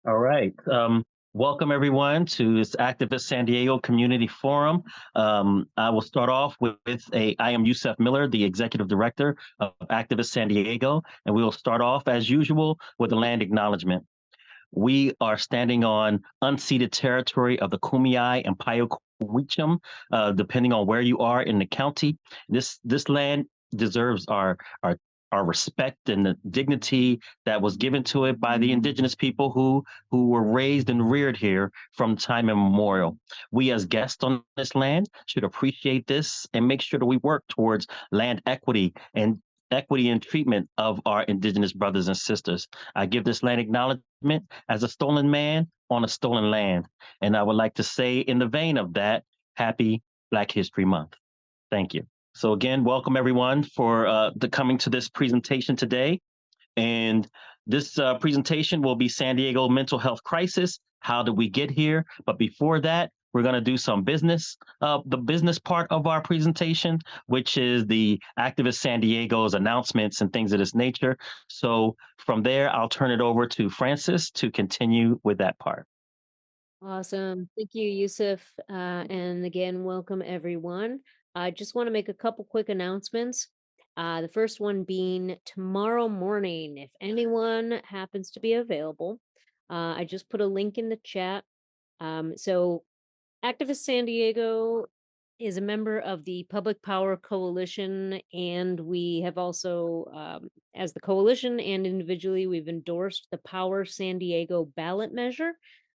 All right. Welcome everyone to this Activist San Diego Community Forum. I will start off I am Yusef Miller, the Executive Director of Activist San Diego, and we will start off as usual with a land acknowledgement. We are standing on unceded territory of the Kumeyaay and Payuk, depending on where you are in the county. This land deserves our respect and the dignity that was given to it by the indigenous people who were raised and reared here from time immemorial. We as guests on this land should appreciate this and make sure that we work towards land equity and treatment of our indigenous brothers and sisters. I give this land acknowledgement as a stolen man on a stolen land. And I would like to say, in the vein of that, happy Black History Month. Thank you. So again, welcome everyone for the coming to this presentation today. And this presentation will be San Diego mental health crisis. How did we get here? But before that, we're going to do some business, the business part of our presentation, which is the Activist San Diego's announcements and things of this nature. So from there, I'll turn it over to Francis to continue with that part. Awesome. Thank you, Yusuf. And again, welcome everyone. I just want to make a couple quick announcements. The first one being tomorrow morning, if anyone happens to be available, I just put a link in the chat. So Activist San Diego is a member of the Public Power Coalition, and we have also, as the coalition and individually, we've endorsed the Power San Diego ballot measure,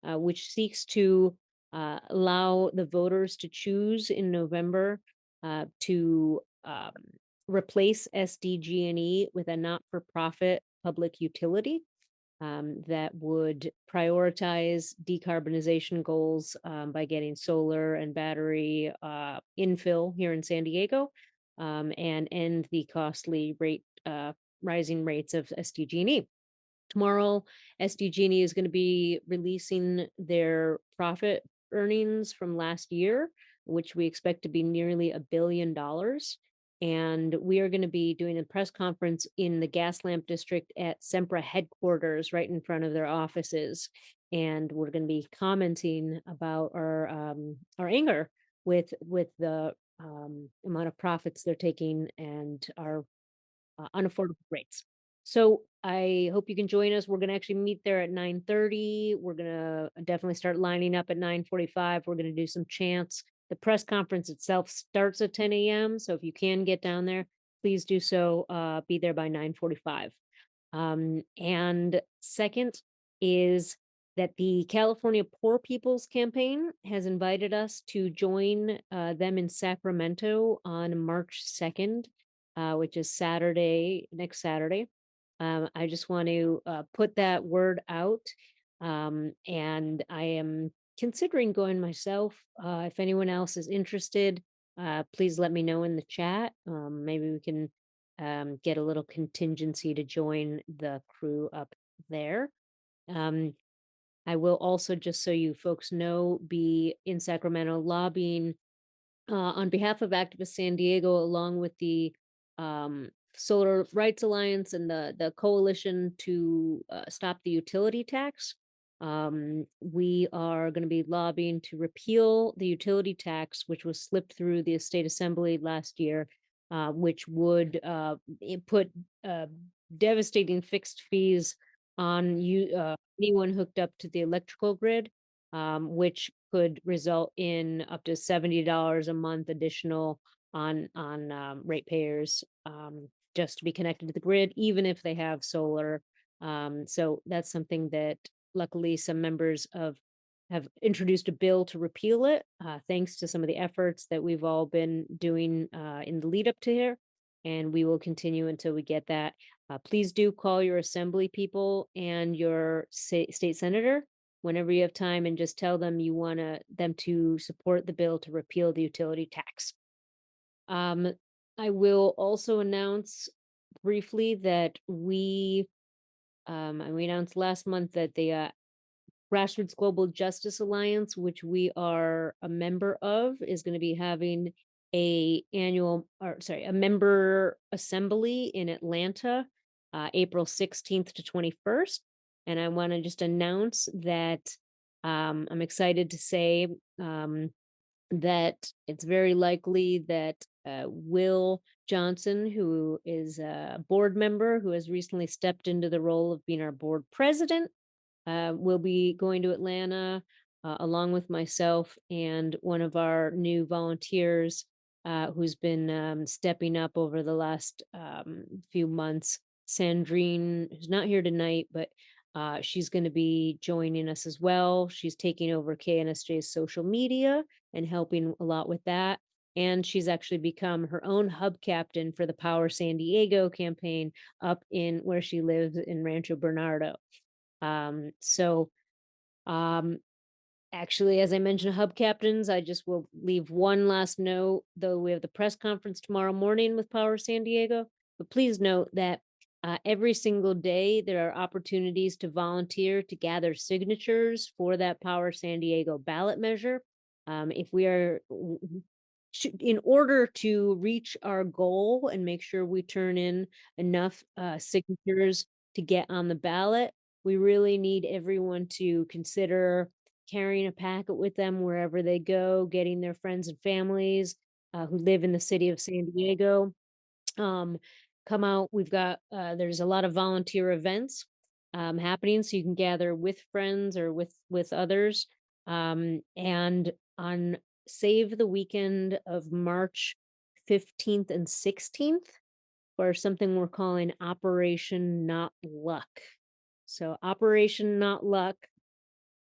which seeks to allow the voters to choose in November to replace SDG&E with a not-for-profit public utility that would prioritize decarbonization goals by getting solar and battery infill here in San Diego, and end the costly rising rates of SDG&E. Tomorrow, SDG&E is going to be releasing their profit earnings from last year, which we expect to be nearly $1 billion. And we are going to be doing a press conference in the gas lamp district at Sempra headquarters, right in front of their offices. And we're going to be commenting about our anger with the amount of profits they're taking and our unaffordable rates. So I hope you can join us. We're going to actually meet there at 9:30. We're going to definitely start lining up at 9:45. We're going to do some chants. The press conference itself starts at 10 a.m. So if you can get down there, please do so. Be there by 9:45. And second is that the California Poor People's Campaign has invited us to join them in Sacramento on March 2nd, which is next Saturday. I just want to put that word out. And I am considering going myself. If anyone else is interested, please let me know in the chat. Maybe we can get a little contingency to join the crew up there. I will also, just so you folks know, be in Sacramento lobbying on behalf of Activist San Diego, along with the Solar Rights Alliance and the coalition to stop the utility tax. We are going to be lobbying to repeal the utility tax, which was slipped through the state assembly last year, which would put devastating fixed fees on anyone hooked up to the electrical grid, which could result in up to $70 a month additional on ratepayers, just to be connected to the grid, even if they have solar. So that's something that luckily some members have introduced a bill to repeal it, thanks to some of the efforts that we've all been doing in the lead up to here. And we will continue until we get that. Please do call your assembly people and your state senator whenever you have time, and just tell them you want them to support the bill to repeal the utility tax. I will also announce briefly that we announced last month that the Grassroots Global Justice Alliance, which we are a member of, is going to be having a member assembly in Atlanta, April 16th to 21st. And I want to just announce that I'm excited to say that it's very likely that Will Johnson, who is a board member who has recently stepped into the role of being our board president, will be going to Atlanta along with myself and one of our new volunteers who's been stepping up over the last few months. Sandrine, who's not here tonight, but she's going to be joining us as well. She's taking over KNSJ's social media and helping a lot with that. And she's actually become her own hub captain for the Power San Diego campaign up in where she lives in Rancho Bernardo. So um, actually, as I mentioned, hub captains, I just will leave one last note, though we have the press conference tomorrow morning with Power San Diego. But please note that every single day there are opportunities to volunteer to gather signatures for that Power San Diego ballot measure. If we are in order to reach our goal and make sure we turn in enough signatures to get on the ballot, we really need everyone to consider carrying a packet with them wherever they go, getting their friends and families who live in the city of San Diego. Um, come out. We've got there's a lot of volunteer events happening, so you can gather with friends or with others. And on save the weekend of March 15th and 16th for something we're calling Operation Not Luck. So Operation Not Luck,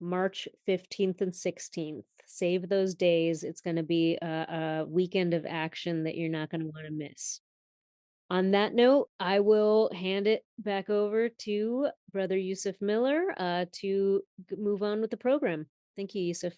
March 15th and 16th. Save those days. It's going to be a weekend of action that you're not going to want to miss. On that note, I will hand it back over to Brother Yusuf Miller to move on with the program. Thank you, Yusuf.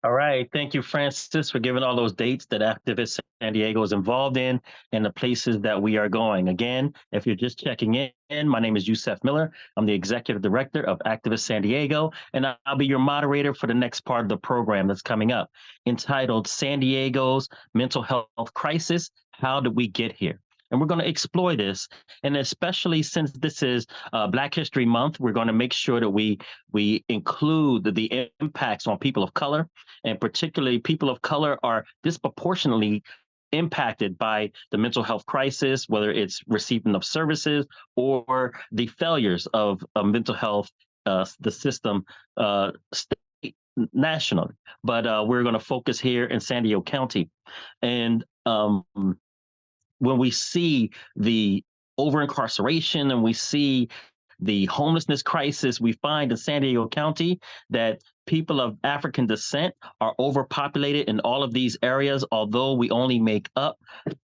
All right. Thank you, Francis, for giving all those dates that Activist San Diego is involved in and the places that we are going. Again, if you're just checking in, my name is Yusuf Miller. I'm the Executive Director of Activist San Diego, and I'll be your moderator for the next part of the program that's coming up, entitled San Diego's Mental Health Crisis. How did we get here? And we're going to explore this. And especially since this is Black History Month, we're going to make sure that we include the impacts on people of color, and particularly people of color are disproportionately impacted by the mental health crisis, whether it's receiving of services or the failures of mental health, the system, state, nationally. But we're going to focus here in San Diego County. And when we see the over incarceration and we see the homelessness crisis, we find in San Diego County that people of African descent are overpopulated in all of these areas, although we only make up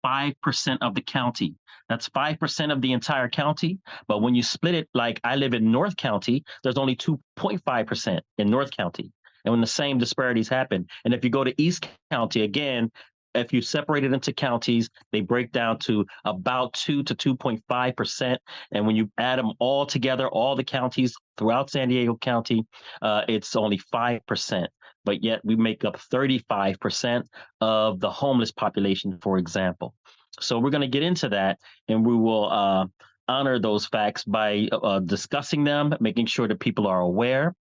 5% of the county. That's 5% of the entire county. But when you split it, like I live in North County, there's only 2.5% in North County. And when the same disparities happen. And if you go to East County, again, if you separate it into counties, they break down to about 2 to 2.5%. And when you add them all together, all the counties throughout San Diego County, it's only 5%. But yet we make up 35% of the homeless population, for example. So we're going to get into that, and we will honor those facts by discussing them, making sure that people are aware.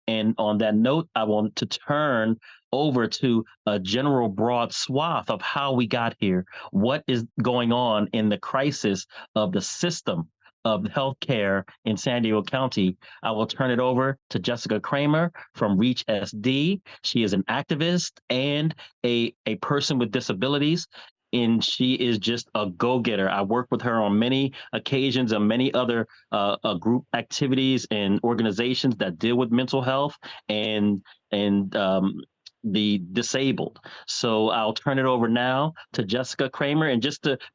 And on that note, I want to turn over to a general broad swath of how we got here. What is going on in the crisis of the system of healthcare in San Diego County? I will turn it over to Jessica Kramer from Reach SD. She is an activist and a person with disabilities, and she is just a go-getter. I work with her on many occasions and many other group activities and organizations that deal with mental health and the disabled. So I'll turn it over now to Jessica Kramer. And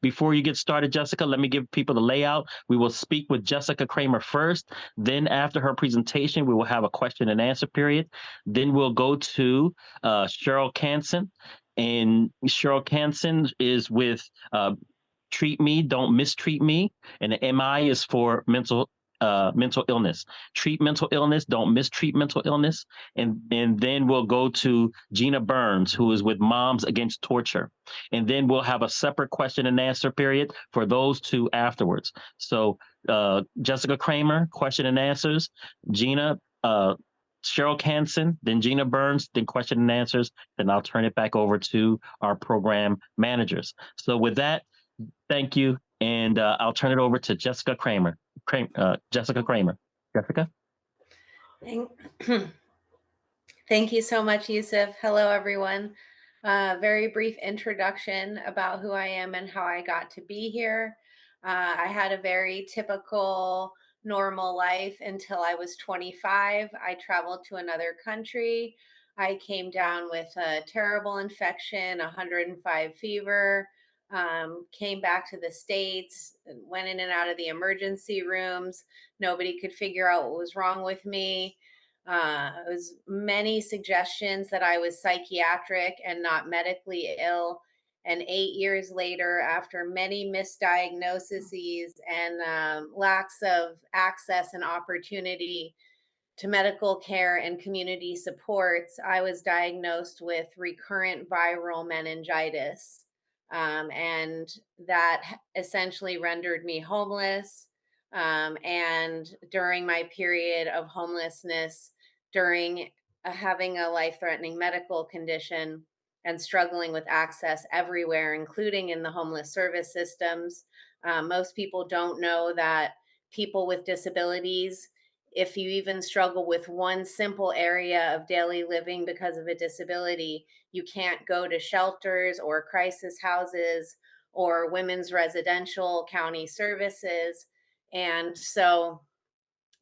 before you get started, Jessica, let me give people the layout. We will speak with Jessica Kramer first. Then after her presentation, we will have a question and answer period. Then we'll go to Cheryl Canson. And Cheryl Canson is with Treat Me, Don't Mistreat Me. And the MI is for mental illness. Treat mental illness, don't mistreat mental illness. And then we'll go to Gina Burns, who is with Moms Against Torture. And then we'll have a separate question and answer period for those two afterwards. So Jessica Kramer, question and answers. Gina, Cheryl Canson, then Gina Burns, then question and answers. Then I'll turn it back over to our program managers. So with that, thank you, and I'll turn it over to Jessica Kramer. Jessica Kramer. Jessica. Thank, Thank you so much, Yusuf. Hello, everyone. Very brief introduction about who I am and how I got to be here. I had a very typical, normal life until I was 25. I traveled to another country. I came down with a terrible infection, 105 fever, came back to the States, went in and out of the emergency rooms. Nobody could figure out what was wrong with me. It was many suggestions that I was psychiatric and not medically ill. And 8 years later, after many misdiagnoses and lacks of access and opportunity to medical care and community supports, I was diagnosed with recurrent viral meningitis. And that essentially rendered me homeless. And during my period of homelessness, during having a life threatening medical condition and struggling with access everywhere, including in the homeless service systems, most people don't know that people with disabilities, if you even struggle with one simple area of daily living because of a disability, you can't go to shelters or crisis houses or women's residential county services. And so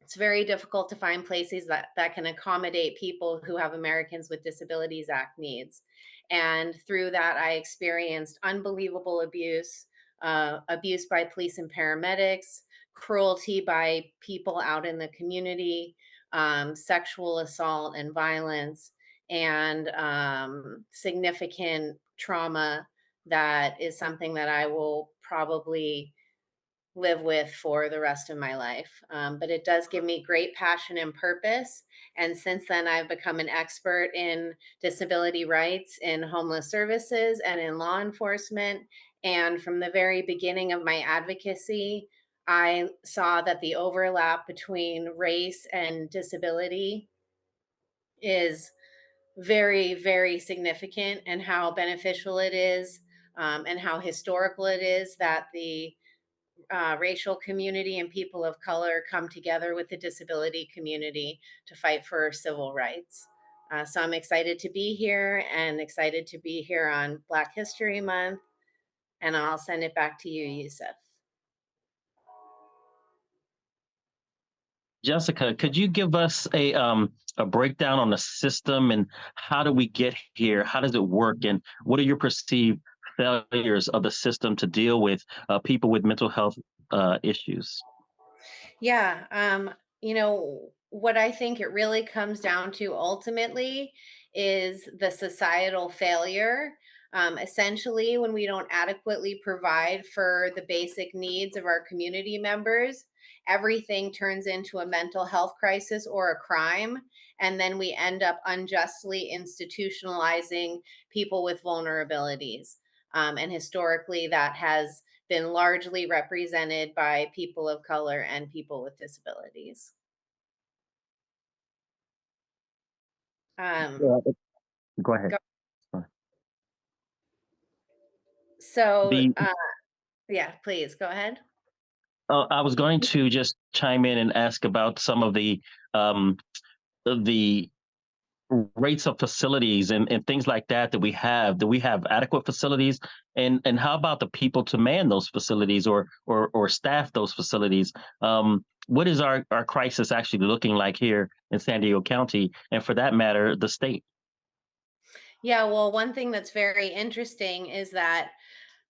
it's very difficult to find places that can accommodate people who have Americans with Disabilities Act needs. And through that, I experienced unbelievable abuse, abuse by police and paramedics, cruelty by people out in the community, sexual assault and violence, and significant trauma that is something that I will probably live with for the rest of my life. But it does give me great passion and purpose. And since then, I've become an expert in disability rights, in homeless services, and in law enforcement. And from the very beginning of my advocacy, I saw that the overlap between race and disability is very, very significant, and how beneficial it is, and how historical it is that the racial community and people of color come together with the disability community to fight for civil rights. So I'm excited to be here and excited to be here on Black History Month. And I'll send it back to you, Yusuf. Jessica, could you give us a breakdown on the system and how do we get here? How does it work, and what are your perceived failures of the system to deal with people with mental health issues? Yeah, what I think it really comes down to ultimately is the societal failure. Essentially, when we don't adequately provide for the basic needs of our community members, everything turns into a mental health crisis or a crime. And then we end up unjustly institutionalizing people with vulnerabilities. And historically, that has been largely represented by people of color and people with disabilities. Um, Yeah. Go ahead. go- so, The yeah, please go ahead. I was going to just chime in and ask about some of um, the rates of facilities and things like that that we have. Do we have adequate facilities? And how about the people to man those facilities or staff those facilities? What is our crisis actually looking like here in San Diego County, and for that matter, the state? Yeah, well, one thing that's very interesting is that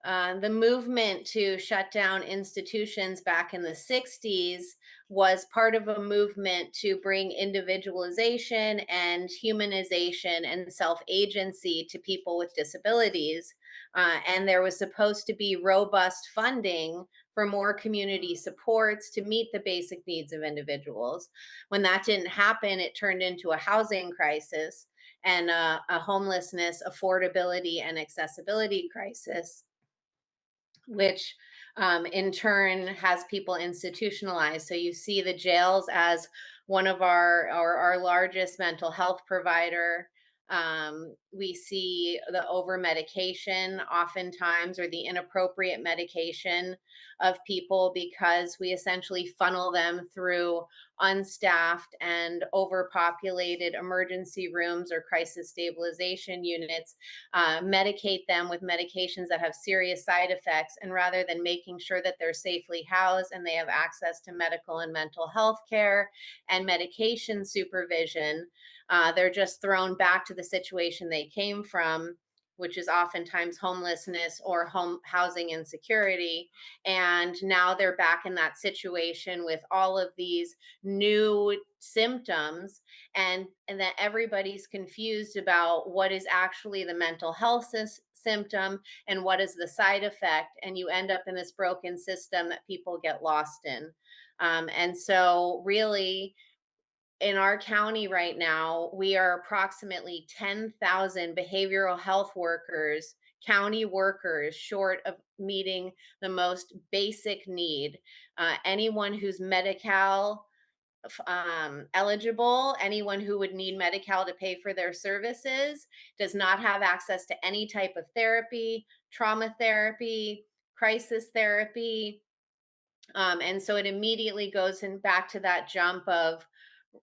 the movement to shut down institutions back in the 60s was part of a movement to bring individualization and humanization and self agency to people with disabilities. And there was supposed to be robust funding for more community supports to meet the basic needs of individuals. When that didn't happen, it turned into a housing crisis and a homelessness, affordability, and accessibility crisis, which in turn has people institutionalized. So you see the jails as one of our largest mental health provider. We see the over medication oftentimes, or the inappropriate medication of people, because we essentially funnel them through unstaffed and overpopulated emergency rooms or crisis stabilization units, medicate them with medications that have serious side effects. And rather than making sure that they're safely housed and they have access to medical and mental health care and medication supervision, they're just thrown back to the situation they came from, which is oftentimes homelessness or home housing insecurity. And now they're back in that situation with all of these new symptoms, and that everybody's confused about what is actually the mental health symptom and what is the side effect, and you end up in this broken system that people get lost in. And so really, in our county right now, we are approximately 10,000 behavioral health workers, county workers, short of meeting the most basic need. Anyone who's Medi-Cal eligible, anyone who would need Medi-Cal to pay for their services, does not have access to any type of therapy, trauma therapy, crisis therapy. And so it immediately goes in back to that jump of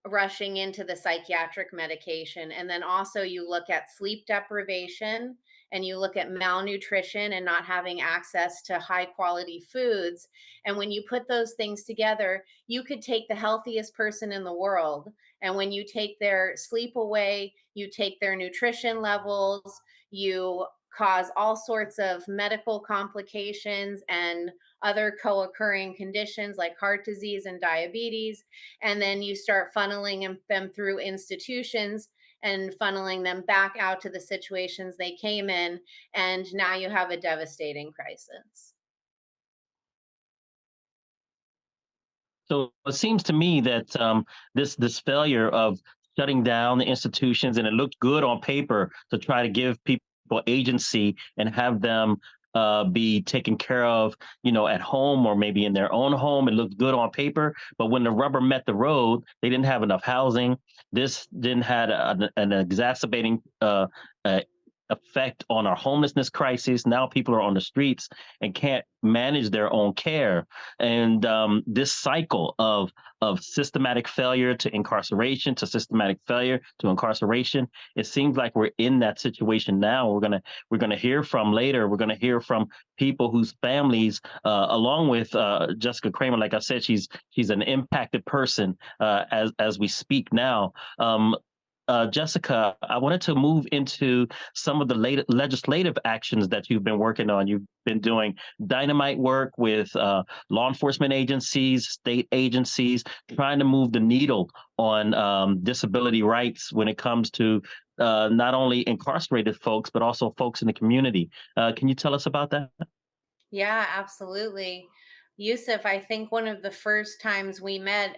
rushing into the psychiatric medication. And then also you look at sleep deprivation, and you look at malnutrition and not having access to high quality foods. And when you put those things together, you could take the healthiest person in the world, and when you take their sleep away, you take their nutrition levels, you cause all sorts of medical complications and other co-occurring conditions like heart disease and diabetes. And then you start funneling them through institutions and funneling them back out to the situations they came in, and now you have a devastating crisis. So it seems to me that this failure of shutting down the institutions, and it looked good on paper to try to give people agency and have them be taken care of, at home or maybe in their own home. It looked good on paper, but when the rubber met the road, they didn't have enough housing. This didn't had an exacerbating uh, effect on our homelessness crisis. Now people are on the streets and can't manage their own care, and this cycle of systematic failure to incarceration to systematic failure to incarceration, it seems like we're in that situation now. We're gonna hear from later. We're gonna hear from people whose families, along with Jessica Kramer. Like I said, she's an impacted person as we speak now. Jessica, I wanted to move into some of the legislative actions that you've been working on. You've been doing dynamite work with law enforcement agencies, state agencies, trying to move the needle on disability rights when it comes to not only incarcerated folks, but also folks in the community. Can you tell us about that? Yeah, absolutely. Yusuf, I think one of the first times we met,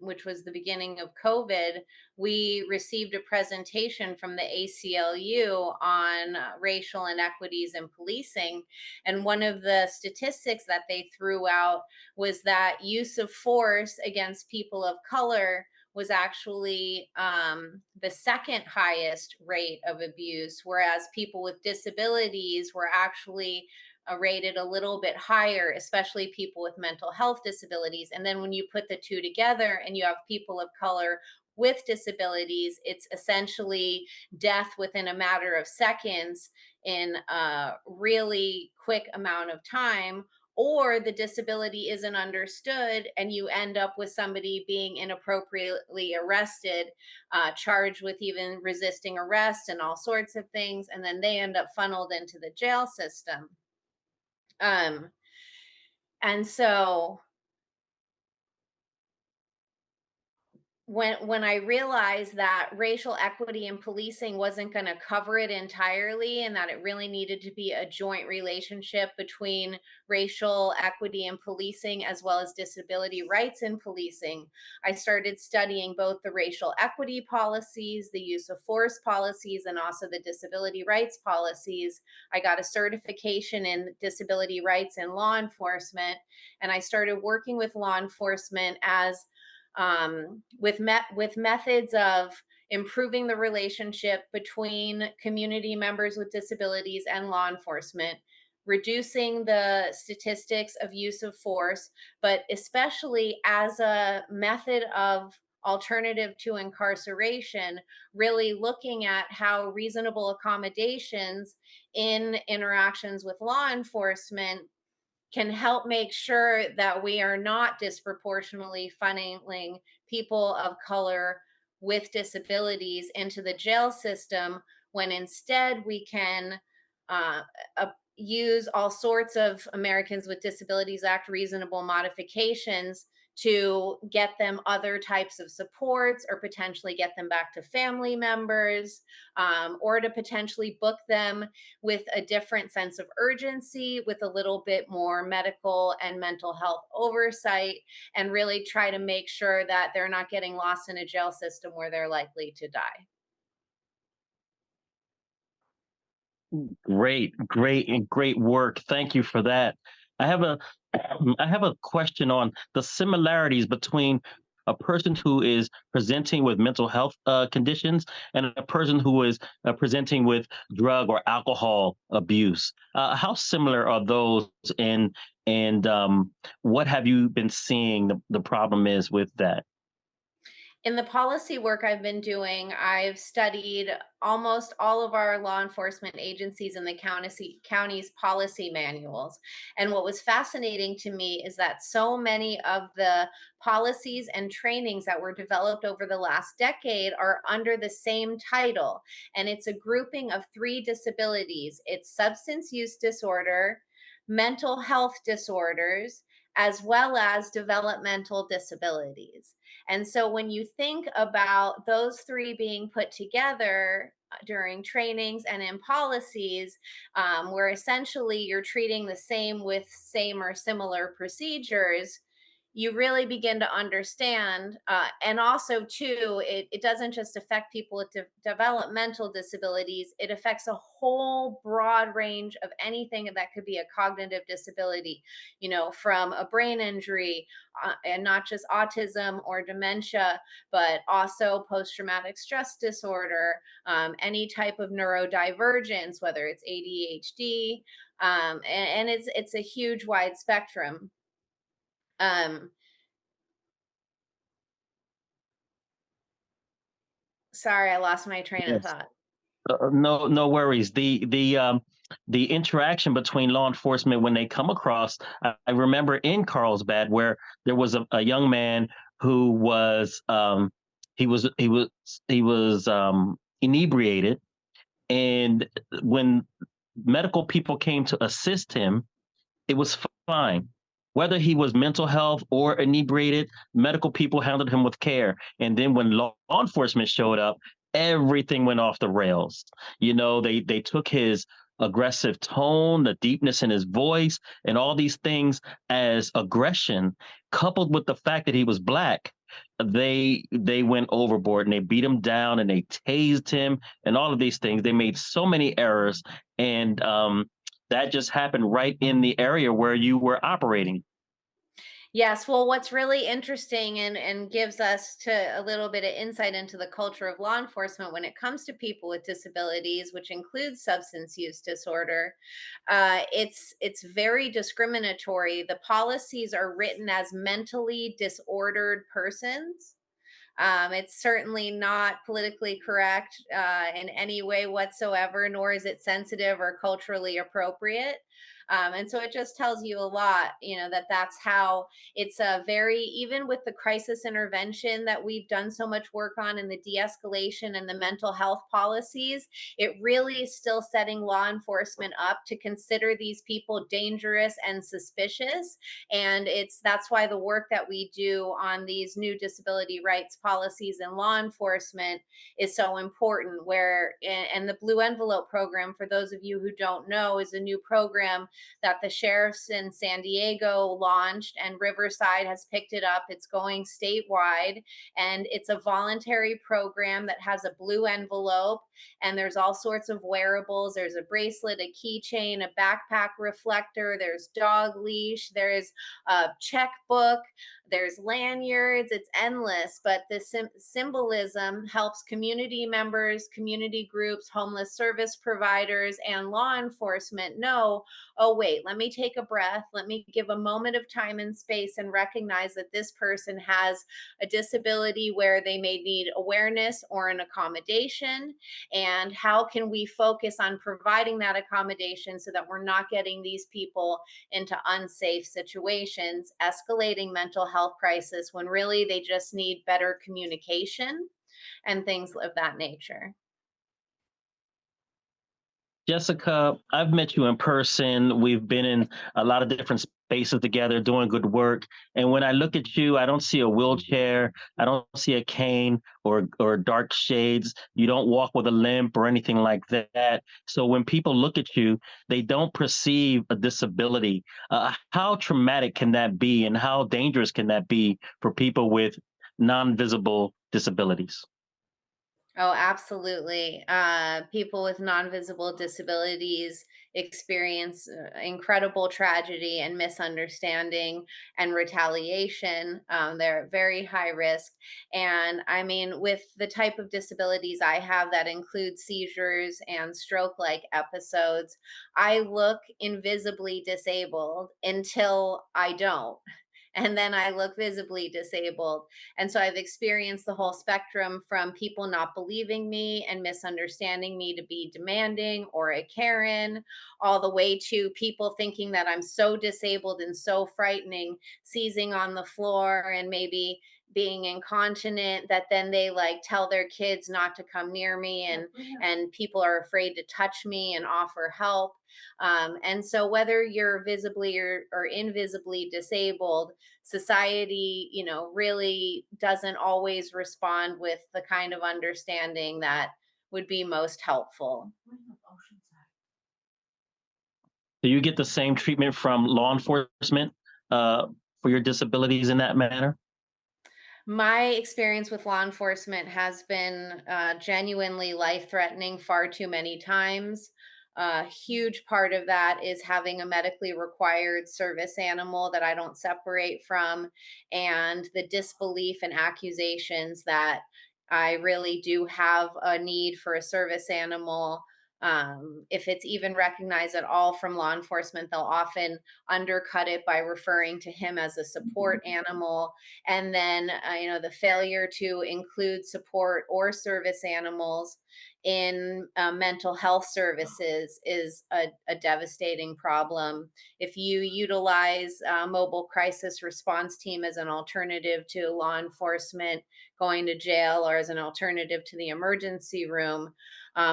which was the beginning of COVID, we received a presentation from the ACLU on racial inequities in policing. And one of the statistics that they threw out was that use of force against people of color was actually the second highest rate of abuse, whereas people with disabilities were actually rated a little bit higher, especially people with mental health disabilities. And then when you put the two together and you have people of color with disabilities, it's essentially death within a matter of seconds in a really quick amount of time. Or the disability isn't understood, and you end up with somebody being inappropriately arrested, charged with even resisting arrest and all sorts of things, and then they end up funneled into the jail system. Um, and so when I realized that racial equity in policing wasn't going to cover it entirely, and that it really needed to be a joint relationship between racial equity in policing as well as disability rights in policing, I started studying both the racial equity policies, the use of force policies, and also the disability rights policies. I got a certification in disability rights in law enforcement, and I started working with law enforcement as with methods of improving the relationship between community members with disabilities and law enforcement, reducing the statistics of use of force, but especially as a method of alternative to incarceration, really looking at how reasonable accommodations in interactions with law enforcement can help make sure that we are not disproportionately funneling people of color with disabilities into the jail system, when instead we can uh, use all sorts of Americans with Disabilities Act reasonable modifications to get them other types of supports, or potentially get them back to family members, or to potentially book them with a different sense of urgency, with a little bit more medical and mental health oversight, and really try to make sure that they're not getting lost in a jail system where they're likely to die. Great, and great work. Thank you for that. I have a I have a question on the similarities between a person who is presenting with mental health conditions and a person who is presenting with drug or alcohol abuse. How similar are those, and what have you been seeing the problem is with that? In the policy work I've been doing, I've studied almost all of our law enforcement agencies and the county's policy manuals. And what was fascinating to me is that so many of the policies and trainings that were developed over the last decade are under the same title. And it's a grouping of three disabilities: it's substance use disorder, mental health disorders, as well as developmental disabilities. And so when you think about those three being put together during trainings and in policies, where essentially you're treating the same with same or similar procedures, you really begin to understand. And also, too, it doesn't just affect people with developmental disabilities, it affects a whole broad range of anything that could be a cognitive disability, from a brain injury, and not just autism or dementia, but also post traumatic stress disorder, any type of neurodivergence, whether it's ADHD, and it's a huge wide spectrum. Um, Sorry, I lost my train of Yes. thought. No worries. The interaction between law enforcement when they come across. I remember in Carlsbad where there was a young man who was he was he was he was inebriated, and when medical people came to assist him, it was fine. Whether he was mental health or inebriated, medical people handled him with care. And then when law enforcement showed up, everything went off the rails. They took his aggressive tone, the deepness in his voice, and all these things as aggression, coupled with the fact that he was black. They went overboard and they beat him down and they tased him and all of these things. They made so many errors, and that just happened right in the area where you were operating. Yes, well, what's really interesting and gives us to a little bit of insight into the culture of law enforcement when it comes to people with disabilities, which includes substance use disorder, it's very discriminatory. The policies are written as mentally disordered persons. It's certainly not politically correct in any way whatsoever, nor is it sensitive or culturally appropriate. And so it just tells you a lot, that that's how it's a very, even with the crisis intervention that we've done so much work on, and the de-escalation and the mental health policies, it really is still setting law enforcement up to consider these people dangerous and suspicious. And that's why the work that we do on these new disability rights policies in law enforcement is so important. And the Blue Envelope program, for those of you who don't know, is a new program that the sheriffs in San Diego launched, and Riverside has picked it up. It's going statewide, and it's a voluntary program that has a blue envelope, and there's all sorts of wearables. There's a bracelet, a keychain, a backpack reflector, there's dog leash, there's a checkbook, there's lanyards. It's endless, but the symbolism helps community members, community groups, homeless service providers, and law enforcement know, oh, wait, let me take a breath. Let me give a moment of time and space and recognize that this person has a disability where they may need awareness or an accommodation. And how can we focus on providing that accommodation so that we're not getting these people into unsafe situations, escalating mental health crisis, when really they just need better communication and things of that nature. Jessica, I've met you in person. We've been in a lot of different spaces together doing good work. And when I look at you, I don't see a wheelchair. I don't see a cane or dark shades. You don't walk with a limp or anything like that. So when people look at you, they don't perceive a disability. How traumatic can that be, and how dangerous can that be for people with non-visible disabilities? Oh, absolutely. People with non-visible disabilities experience incredible tragedy and misunderstanding and retaliation. They're at very high risk. And I mean, with the type of disabilities I have that include seizures and stroke-like episodes, I look invisibly disabled until I don't. And then I look visibly disabled. And so I've experienced the whole spectrum, from people not believing me and misunderstanding me to be demanding or a Karen, all the way to people thinking that I'm so disabled and so frightening, seizing on the floor and maybe being incontinent, that then they like tell their kids not to come near me, and people are afraid to touch me and offer help. And so whether you're visibly or invisibly disabled, society, really doesn't always respond with the kind of understanding that would be most helpful. Do you get the same treatment from law enforcement uh, for your disabilities in that manner? My experience with law enforcement has been genuinely life threatening far too many times. A huge part of that is having a medically required service animal that I don't separate from, and the disbelief and accusations that I really do have a need for a service animal. If it's even recognized at all from law enforcement, they'll often undercut it by referring to him as a support animal. And then the failure to include support or service animals in mental health services is a devastating problem. If you utilize a mobile crisis response team as an alternative to law enforcement going to jail, or as an alternative to the emergency room,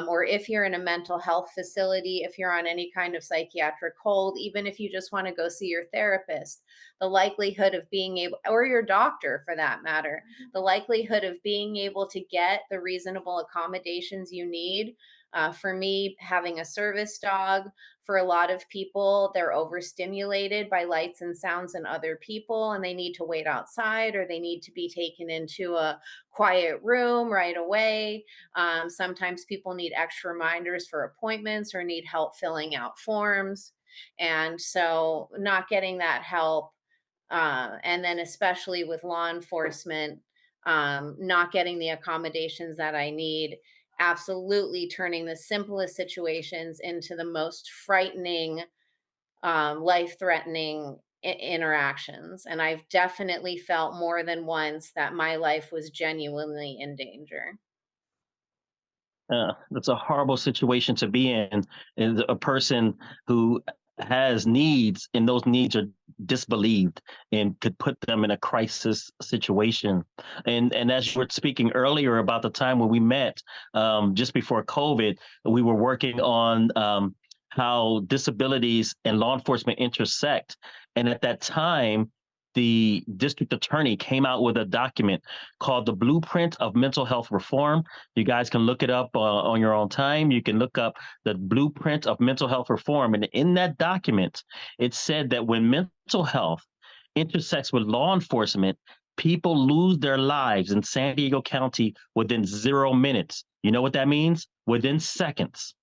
or if you're in a mental health facility, if you're on any kind of psychiatric hold, even if you just want to go see your therapist, the likelihood of being able, or your doctor for that matter, the likelihood of being able to get the reasonable accommodations you need. For me, having a service dog, for a lot of people, they're overstimulated by lights and sounds and other people, and they need to wait outside, or they need to be taken into a quiet room right away. Sometimes people need extra reminders for appointments or need help filling out forms. And so, not getting that help, and then especially with law enforcement, not getting the accommodations that I need, absolutely turning the simplest situations into the most frightening, life threatening interactions. And I've definitely felt more than once that my life was genuinely in danger. That's a horrible situation to be in. Is a person who has needs, and those needs are disbelieved and could put them in a crisis situation. And as you were speaking earlier about the time when we met, just before COVID, we were working on how disabilities and law enforcement intersect. And at that time, the district attorney came out with a document called the Blueprint of Mental Health Reform. You guys can look it up on your own time. You can look up the Blueprint of Mental Health Reform. And in that document, it said that when mental health intersects with law enforcement, people lose their lives in San Diego County within 0 minutes. You know what that means? Within seconds.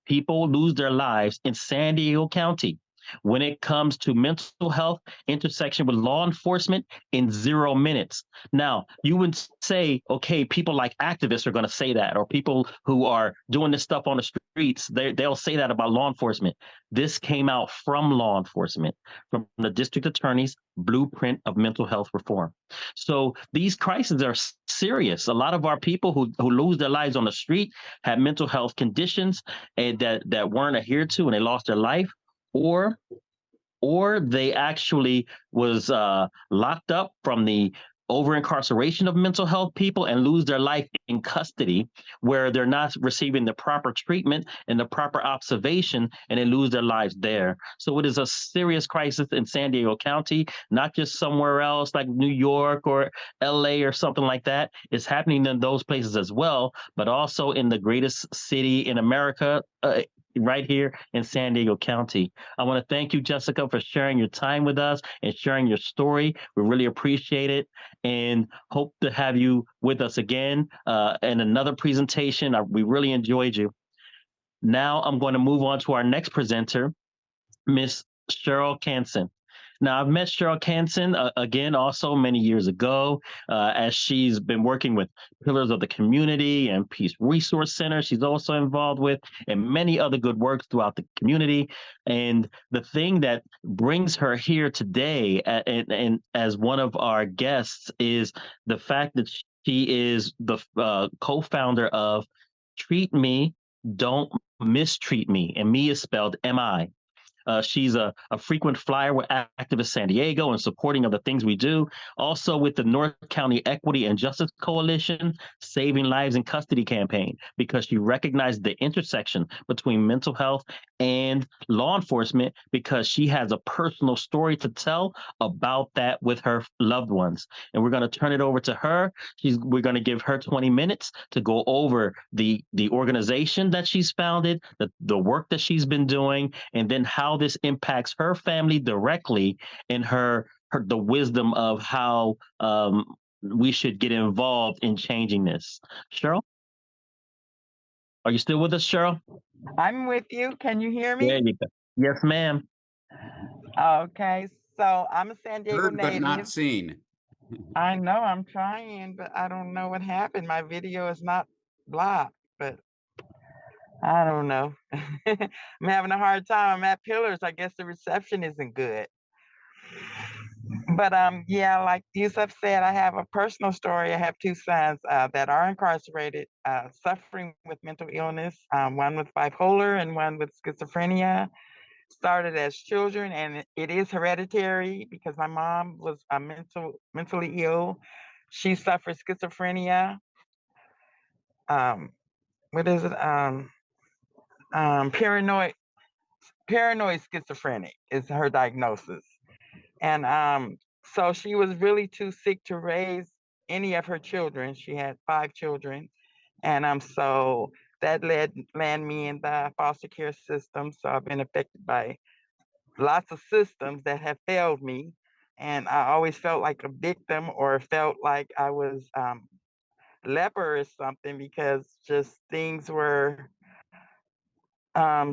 People lose their lives in San Diego County when it comes to mental health intersection with law enforcement in 0 minutes. Now, you would say, okay, people like activists are going to say that, or people who are doing this stuff on the streets, they'll say that about law enforcement. This came out from law enforcement, from the district attorney's Blueprint of Mental Health Reform. So these crises are serious. A lot of our people who lose their lives on the street had mental health conditions and that weren't adhered to, and they lost their life, or they actually was locked up from the over incarceration of mental health people and lose their life in custody, where they're not receiving the proper treatment and the proper observation, and they lose their lives there. So it is a serious crisis in San Diego County, not just somewhere else like New York or LA or something like that. It's happening in those places as well, but also in the greatest city in America, right here in San Diego County. I want to thank you, Jessica, for sharing your time with us and sharing your story. We really appreciate it and hope to have you with us again in another presentation. We really enjoyed you. Now I'm going to move on to our next presenter, Miss Cheryl Canson. Now, I've met Cheryl Canson again also many years ago, as she's been working with Pillars of the Community and Peace Resource Center. She's also involved with and many other good works throughout the community. And the thing that brings her here today and as one of our guests is the fact that she is the co-founder of Treat Me, Don't Mistreat Me, and me is spelled MI. She's a frequent flyer with Activist San Diego and supporting of the things we do. Also with the North County Equity and Justice Coalition, Saving Lives in Custody campaign, because she recognized the intersection between mental health and law enforcement, because she has a personal story to tell about that with her loved ones. And we're going to turn it over to her. We're going to give her 20 minutes to go over the organization that she's founded, the work that she's been doing, and then how this impacts her family directly, and the wisdom of how we should get involved in changing this. Cheryl, are you still with us, Cheryl? I'm with you. Can you hear me? There you go. Yes, ma'am. Okay, so I'm a San Diego Heard but not native. seen. I know I'm trying, but I don't know what happened. My video is not blocked, but I don't know. I'm having a hard time. I'm at Pillars. I guess the reception isn't good. But yeah, like Yusuf said, I have a personal story. I have two sons that are incarcerated, suffering with mental illness, one with bipolar and one with schizophrenia. Started as children, and it is hereditary because my mom was mentally ill. She suffered schizophrenia. What is it? Paranoid schizophrenic is her diagnosis. And so she was really too sick to raise any of her children. She had 5 children. And so that landed me in the foster care system. So I've been affected by lots of systems that have failed me. And I always felt like a victim, or felt like I was leper or something, because just things were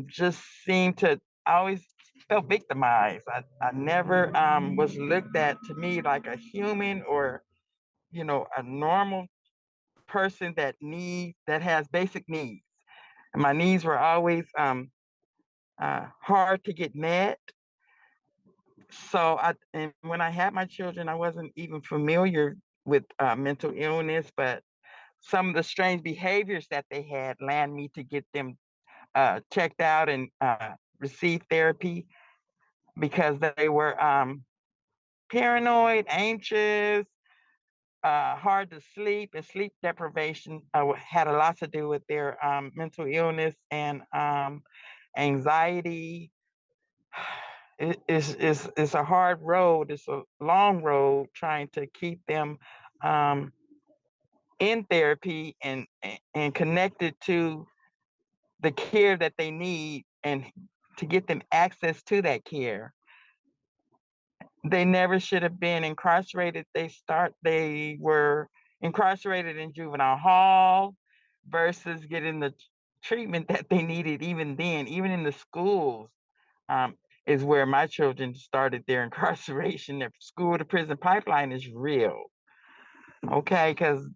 just seemed to, I always felt victimized. I never was looked at to me like a human, or a normal person that has basic needs. And my needs were always hard to get met. So and when I had my children, I wasn't even familiar with mental illness, but some of the strange behaviors that they had landed me to get them checked out and receive therapy. because they were paranoid, anxious, hard to sleep, and sleep deprivation had a lot to do with their mental illness and anxiety. It's a hard road. It's a long road trying to keep them in therapy and connected to the care that they need and to get them access to that care. They never should have been incarcerated. They were incarcerated in juvenile hall versus getting the treatment that they needed even then, even in the schools. Is where my children started their incarceration. The school to prison pipeline is real, okay? Because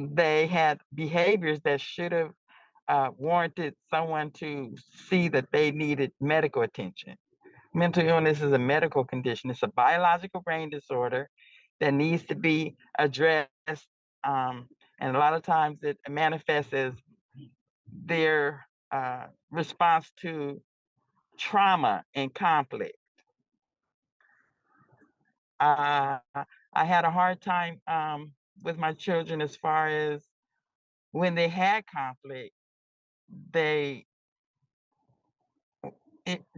they had behaviors that should have warranted someone to see that they needed medical attention. Mental illness is a medical condition. It's a biological brain disorder that needs to be addressed. And a lot of times it manifests as their response to trauma and conflict. I had a hard time with my children as far as when they had conflict,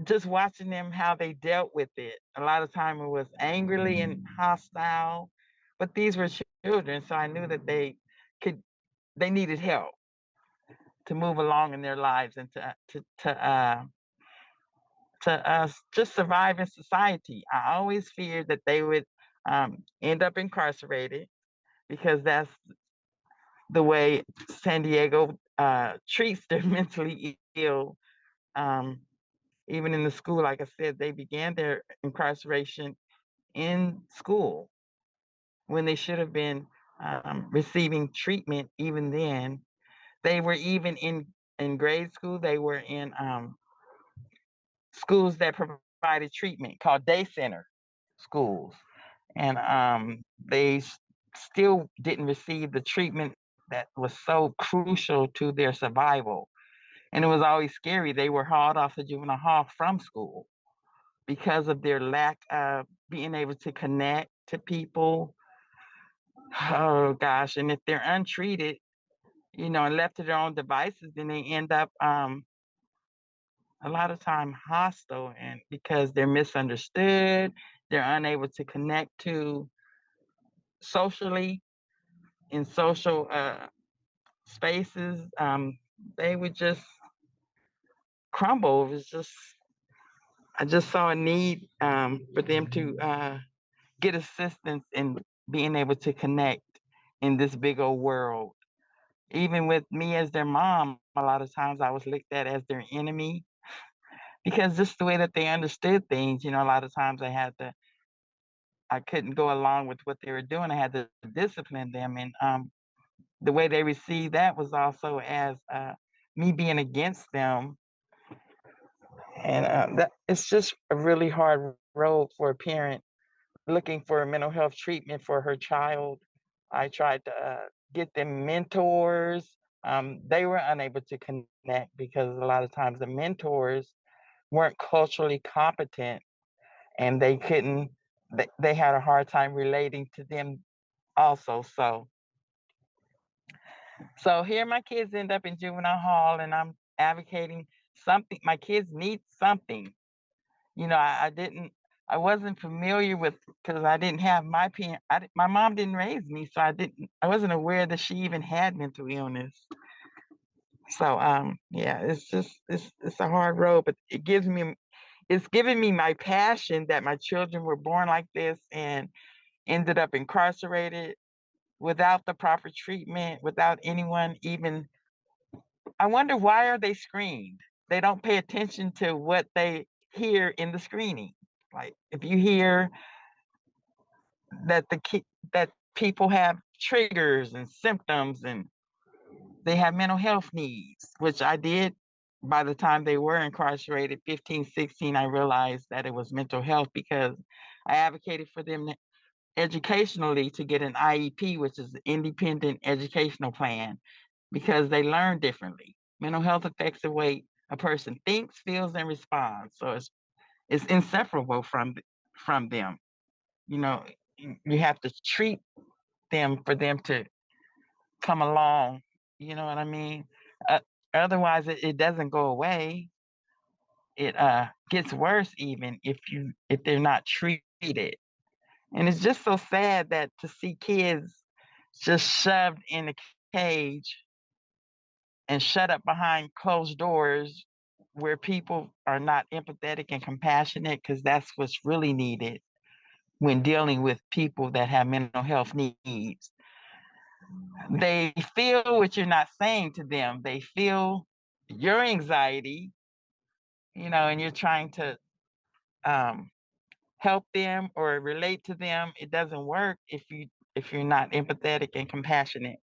just watching them how they dealt with it. A lot of time it was angrily and hostile, but these were children, so I knew that they needed help to move along in their lives and to just survive in society. I always feared that they would end up incarcerated because that's the way San Diego treats their mentally ill. Even in the school, like I said, they began their incarceration in school when they should have been receiving treatment even then. They were even in grade school, they were in schools that provided treatment called day center schools. And they still didn't receive the treatment that was so crucial to their survival. And it was always scary. They were hauled off the juvenile hall from school because of their lack of being able to connect to people. Oh gosh, and if they're untreated, and left to their own devices, then they end up a lot of time hostile, and because they're misunderstood, they're unable to connect to socially in social spaces. They would just crumble. It was just I just saw a need for them to get assistance in being able to connect in this big old world. Even with me as their mom, a lot of times I was looked at as their enemy because just the way that they understood things, a lot of times I couldn't go along with what they were doing. I had to discipline them. And the way they received that was also as me being against them. And it's just a really hard road for a parent looking for mental health treatment for her child. I tried to get them mentors. They were unable to connect because a lot of times the mentors weren't culturally competent and they couldn't, they had a hard time relating to them also. So here my kids end up in juvenile hall and I'm advocating something. My kids need something. I wasn't familiar with, because I didn't have my parent. My mom didn't raise me, so I wasn't aware that she even had mental illness. So yeah, it's a hard road, but it's giving me my passion that my children were born like this and ended up incarcerated without the proper treatment, without anyone even. I wonder, why are they screened? They don't pay attention to what they hear in the screening. Like if you hear that that people have triggers and symptoms and they have mental health needs, which I did by the time they were incarcerated, 15, 16, I realized that it was mental health because I advocated for them educationally to get an IEP, which is an independent educational plan, because they learn differently. Mental health affects the way a person thinks, feels, and responds. So is inseparable from them. You know, you have to treat them for them to come along. You know what I mean? Uh, Otherwise, it doesn't go away. It gets worse even if they're not treated. And it's just so sad that to see kids just shoved in a cage and shut up behind closed doors where people are not empathetic and compassionate, because that's what's really needed when dealing with people that have mental health needs. They feel what you're not saying to them. They feel your anxiety, and you're trying to help them or relate to them. It doesn't work if you're not empathetic and compassionate.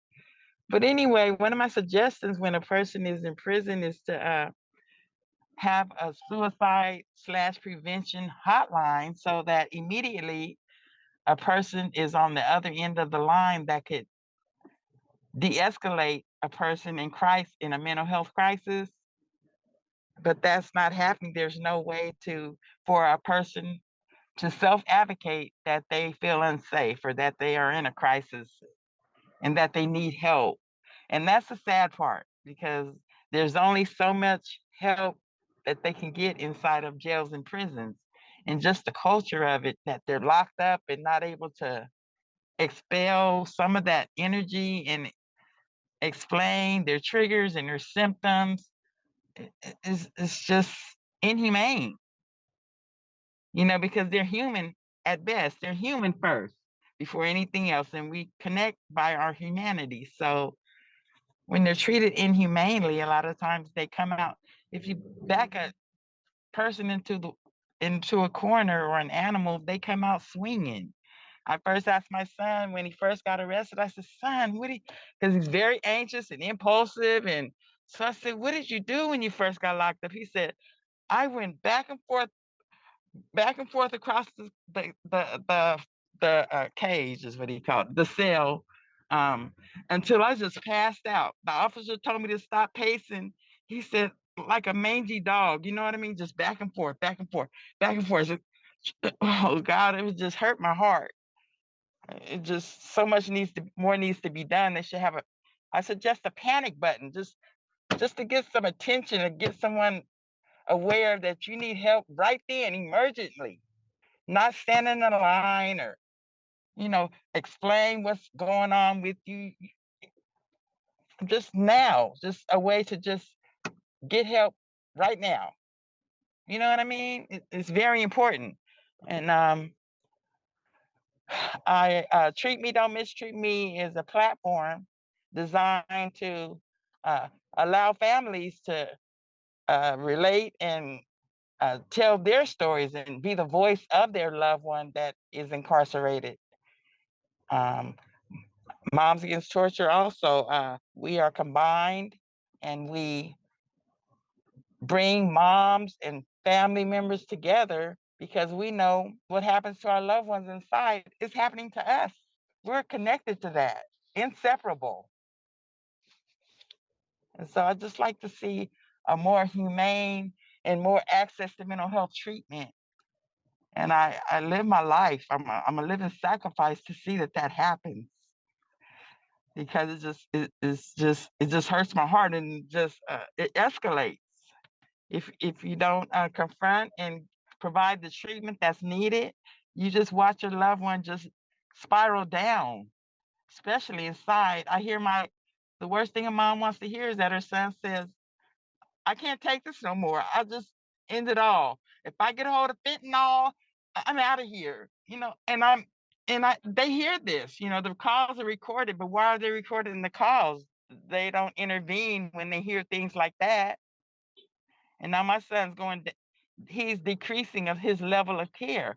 But anyway, one of my suggestions when a person is in prison is to have a suicide/prevention hotline, so that immediately a person is on the other end of the line that could de-escalate a person in a mental health crisis. But that's not happening. There's no way for a person to self-advocate that they feel unsafe or that they are in a crisis and that they need help. And that's the sad part, because there's only so much help that they can get inside of jails and prisons. And just the culture of it, that they're locked up and not able to expel some of that energy and explain their triggers and their symptoms, is just inhumane. Because they're human at best. They're human first before anything else, and we connect by our humanity. So when they're treated inhumanely, a lot of times they come out. If you back a person into a corner, or an animal, they come out swinging. I first asked my son when he first got arrested. I said, "Son, because he's very anxious and impulsive, and so I said, "What did you do when you first got locked up?" He said, "I went back and forth across the cage," is what he called it, the cell, until I just passed out. The officer told me to stop pacing. He said, like a mangy dog, you know what I mean? Just back and forth, back and forth, back and forth. Oh God, it would just hurt my heart. It just so much more needs to be done. They should have I suggest a panic button, just to get some attention and get someone aware that you need help right then, emergently. Not standing in a line, or explain what's going on with you just now. Just a way to just get help right now. You know what I mean? It's very important. And Treat Me, Don't Mistreat Me is a platform designed to allow families to relate and tell their stories and be the voice of their loved one that is incarcerated. Moms Against Torture also, we are combined, and we bring moms and family members together, because we know what happens to our loved ones inside is happening to us. We're connected to that, inseparable. And so I just like to see a more humane and more access to mental health treatment. And I live my life. I'm a living sacrifice to see that happens, because it just hurts my heart, and just it escalates if you don't confront and provide the treatment that's needed. You just watch your loved one just spiral down, especially inside. The worst thing a mom wants to hear is that her son says, "I can't take this no more. I just end it all. If I get a hold of fentanyl, I'm out of here." They hear this. The calls are recorded, but why are they recording the calls? They don't intervene when they hear things like that. And now my son's he's decreasing of his level of care.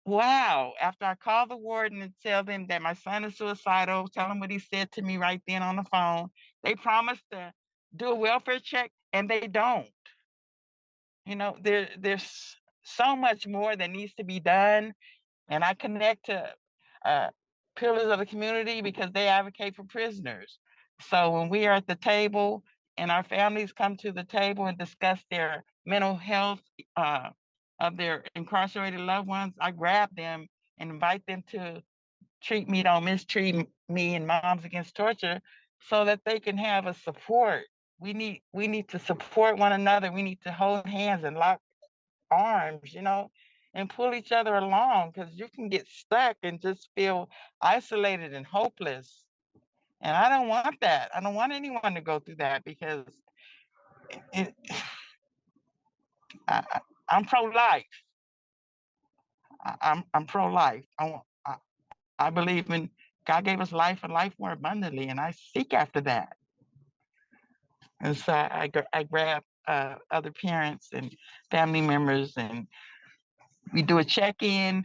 Wow. After I call the warden and tell them that my son is suicidal, tell them what he said to me right then on the phone, they promise to do a welfare check, and they don't. There's so much more that needs to be done. And I connect to pillars of the community because they advocate for prisoners. So when we are at the table and our families come to the table and discuss their mental health of their incarcerated loved ones, I grab them and invite them to Treat Me, Don't Mistreat Me and Moms Against Torture so that they can have a support. We need to support one another. We need to hold hands and lock arms, and pull each other along, because you can get stuck and just feel isolated and hopeless. And I don't want that. I don't want anyone to go through that, because it, I, I'm pro-life. I'm pro-life. I believe in God gave us life and life more abundantly, and I seek after that. And so I grab other parents and family members, and we do a check-in,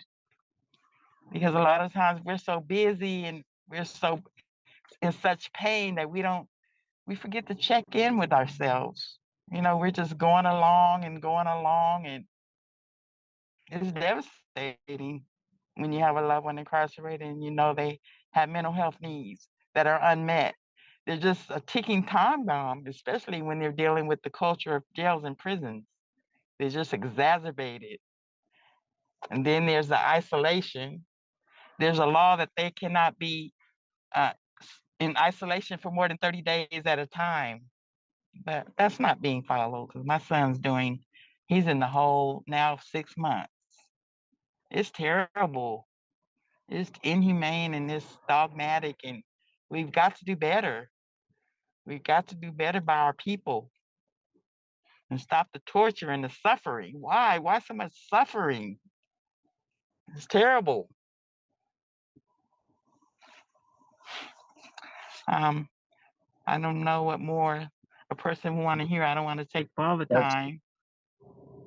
because a lot of times we're so busy and we're so in such pain that we forget to check in with ourselves. We're just going along, and it's devastating when you have a loved one incarcerated and they have mental health needs that are unmet. They're just a ticking time bomb, especially when they're dealing with the culture of jails and prisons. They're just exacerbated. And then there's the isolation. There's a law that they cannot be uh, in isolation for more than 30 days at a time. But that's not being followed, because my son's he's in the hole now 6 months. It's terrible. It's inhumane and it's dogmatic, and we've got to do better. We've got to do better by our people and stop the torture and the suffering. Why? Why so much suffering? It's terrible. I don't know what more a person would want to hear. I don't want to take all the time.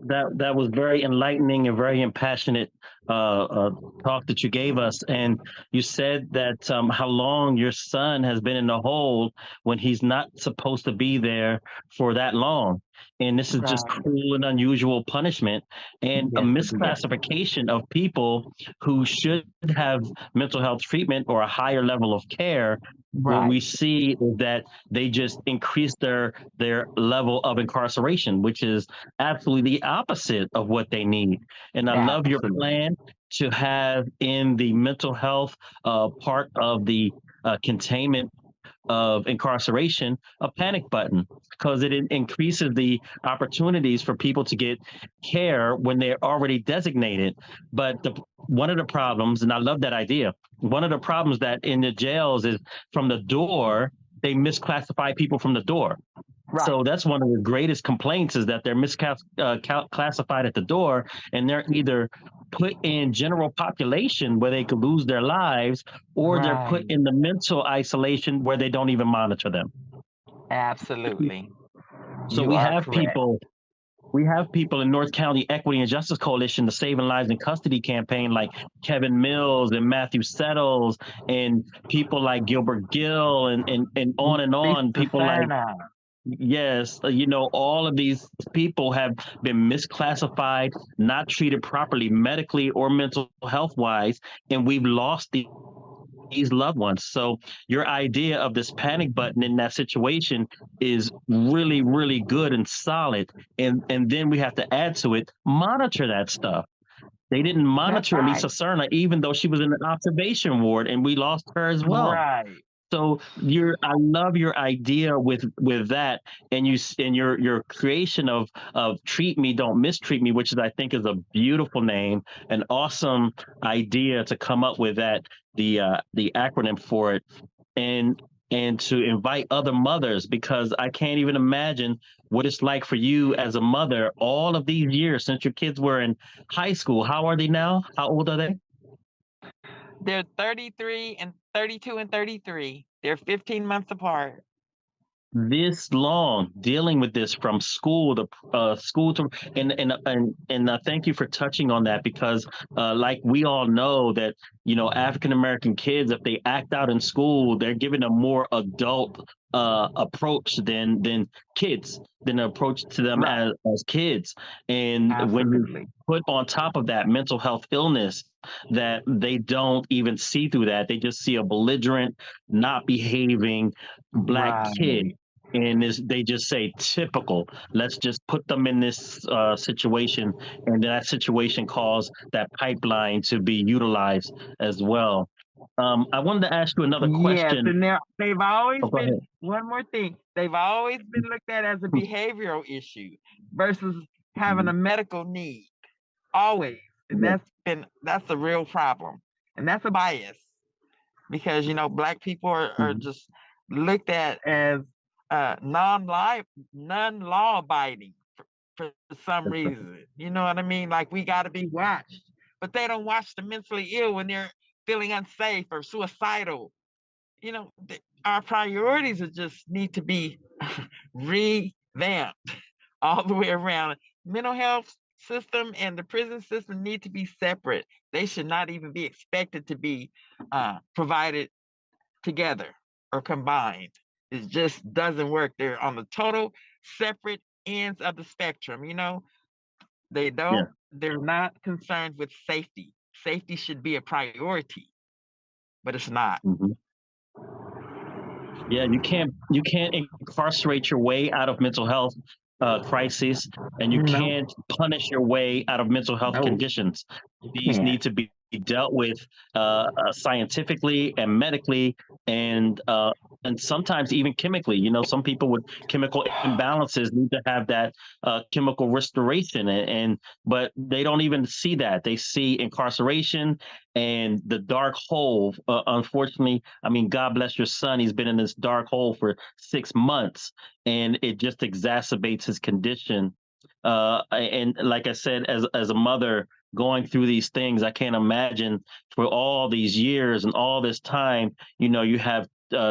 That was very enlightening and very impassionate talk that you gave us. And you said that how long your son has been in the hole when he's not supposed to be there for that long. And this is just Right. cruel and unusual punishment and a Yes, misclassification of people who should have mental health treatment or a higher level of care. What we Right. see is that they just increase their level of incarceration, which is absolutely the opposite of what they need. And I love your Absolutely. plan to have in the mental health part of the containment of incarceration a panic button, because it increases the opportunities for people to get care when they're already designated. But one of the problems, and I love that idea, one of the problems that in the jails is from the door, they misclassify people from the door. Right. So that's one of the greatest complaints, is that they're misclassified at the door, and they're either put in general population where they could lose their lives, or they're put Right. in the mental isolation where they don't even monitor them. Absolutely. So You we are have correct. people in North County Equity and Justice Coalition, the Saving Lives in Custody campaign, like Kevin Mills and Matthew Settles, and people like Gilbert Gill, and on and on. Lisa People like, Sana. yes, all of these people have been misclassified, not treated properly medically or mental health wise, and we've lost these loved ones. So your idea of this panic button in that situation is really, really good and solid. And then we have to add to it, monitor that stuff. They didn't That's monitor Lisa right. Serna, even though she was in an observation ward, and we lost her as well. Right. So I love your idea with that, and your creation of Treat Me, Don't Mistreat Me, which is, I think, is a beautiful name, an awesome idea to come up with that, the acronym for it, and to invite other mothers, because I can't even imagine what it's like for you as a mother all of these years since your kids were in high school. How are they now? How old are they? They're 33 and 32 and 33. They're 15 months apart. This long dealing with this from school to and thank you for touching on that, because like we all know that African American kids, if they act out in school, they're given a more adult approach than kids, than an approach to them Right. as kids. And when you Absolutely. put on top of that mental health illness, that they don't even see through that, they just see a belligerent, not behaving Black kid. Right. and they just say typical. Let's just put them in this situation, and that situation caused that pipeline to be utilized as well. I wanted to ask you another Yes, question. and they've always Oh, go been, ahead. one more thing, they've always been looked at as a behavioral issue versus having a medical need. Always. And that's a real problem. And that's a bias because, Black people are Mhm. just looked at as non-law abiding for some reason. You know what I mean? Like we got to be watched, but they don't watch the mentally ill when they're feeling unsafe or suicidal. Our priorities just need to be revamped all the way around. Mental health system and the prison system need to be separate. They should not even be expected to be provided together or combined. It just doesn't work. They're on the total separate ends of the spectrum. Yeah. They're not concerned with safety. Safety should be a priority, but it's not. Mhm. Yeah, you can't incarcerate your way out of mental health crises, and you No, can't punish your way out of mental health no, conditions. you These can't. need to be dealt with scientifically and medically, and and sometimes even chemically. Some people with chemical imbalances need to have that chemical restoration, and but they don't even see that. They see incarceration and the dark hole. Unfortunately, I mean, God bless your son. He's been in this dark hole for 6 months, and it just exacerbates his condition. And like I said, as a mother going through these things, I can't imagine for all these years and all this time. You have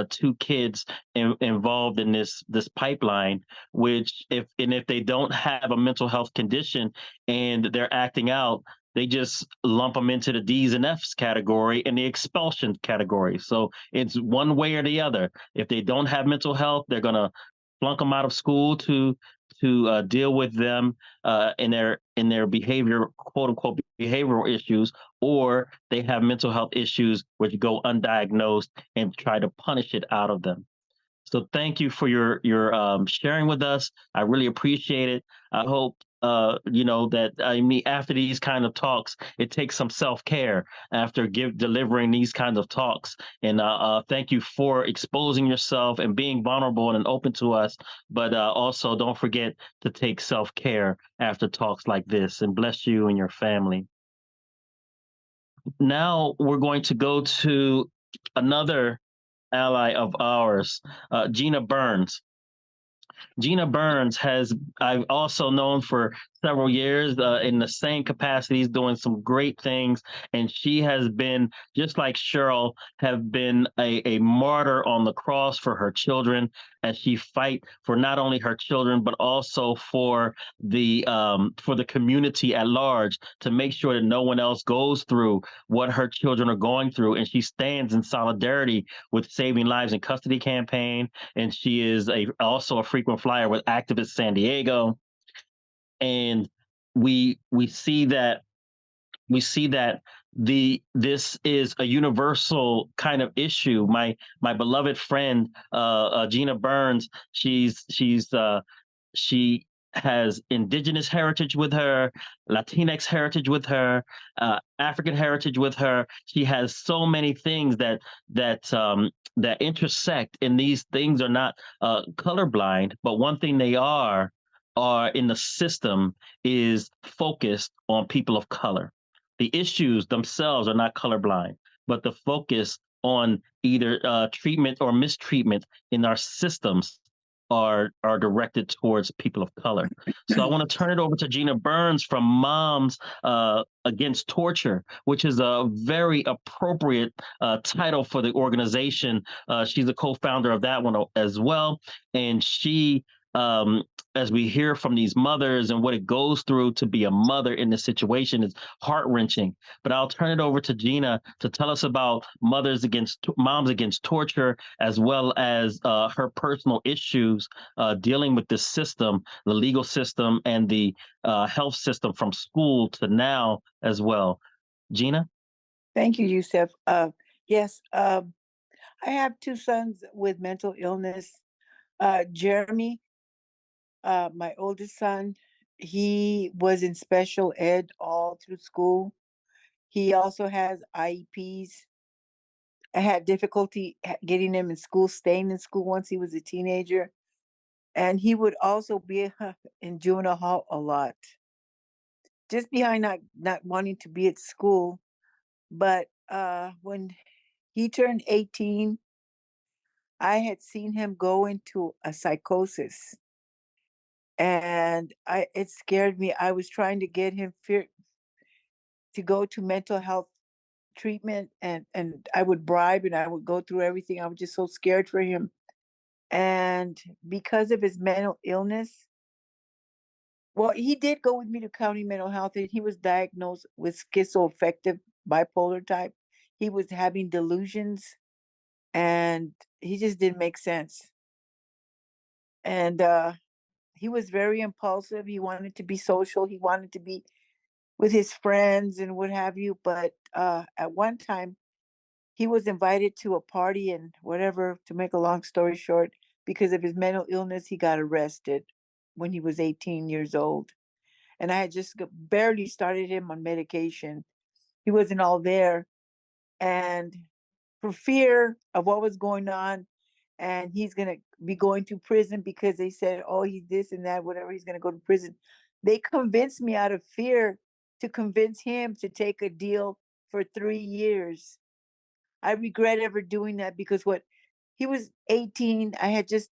two kids involved in this pipeline, which if they don't have a mental health condition and they're acting out, they just lump them into the D's and F's category and the expulsion category. So it's one way or the other. If they don't have mental health, they're gonna flunk them out of school to deal with them in their behavior, quote unquote, behavioral issues, or they have mental health issues which go undiagnosed and try to punish it out of them. So thank you for your sharing with us. I really appreciate it. I hope that I mean after these kind of talks, it takes some self care after delivering these kinds of talks. And thank you for exposing yourself and being vulnerable and open to us. But also don't forget to take self care after talks like this. And bless you and your family. Now we're going to go to another ally of ours, Gina Burns. Gina Burns has I've also known for several years in the same capacities, doing some great things, and she has been just like Cheryl, have been a martyr on the cross for her children as she fight for not only her children but also for the community at large to make sure that no one else goes through what her children are going through, and she stands in solidarity with Saving Lives in Custody campaign, and she is also a frequent flyer with Activist San Diego. And we see that this is a universal kind of issue. My beloved friend Gina Burns, she has indigenous heritage with her, Latinx heritage with her, African heritage with her. She has so many things that intersect, and these things are not colorblind. But one thing they are in the system is focused on people of color. The issues themselves are not colorblind, but the focus on either treatment or mistreatment in our systems are directed towards people of color. So I want to turn it over to Gina Burns from Moms Against Torture, which is a very appropriate title for the organization. She's a co-founder of that one as well, and she. Um, as we hear from these mothers and what it goes through to be a mother in this situation is heart wrenching. But I'll turn it over to Gina to tell us about Moms Against Torture, as well as her personal issues dealing with this system, the legal system, and the health system from school to now as well. Gina? Thank you, Yusef. Yes, I have two sons with mental illness. Jeremy, my oldest son, he was in special ed all through school. He also has IEPs. I had difficulty getting him in school, staying in school once he was a teenager. And he would also be in juvenile hall a lot, just behind not wanting to be at school. But when he turned 18, I had seen him go into a psychosis, and it scared me. I was trying to get him to go to mental health treatment, and I would bribe and I would go through everything. I was just so scared for him. And because of his mental illness, well, he did go with me to county mental health, and he was diagnosed with schizoaffective bipolar type. He was having delusions, and he just didn't make sense. And he was very impulsive. He wanted to be social. He wanted to be with his friends and what have you. But at one time, he was invited to a party and whatever, to make a long story short, because of his mental illness, he got arrested when he was 18 years old. And I had just barely started him on medication. He wasn't all there. And for fear of what was going on, and he's going to be going to prison because they said, oh, he's this and that, whatever, he's going to go to prison. They convinced me out of fear to convince him to take a deal for 3 years. I regret ever doing that, because he was 18. I had just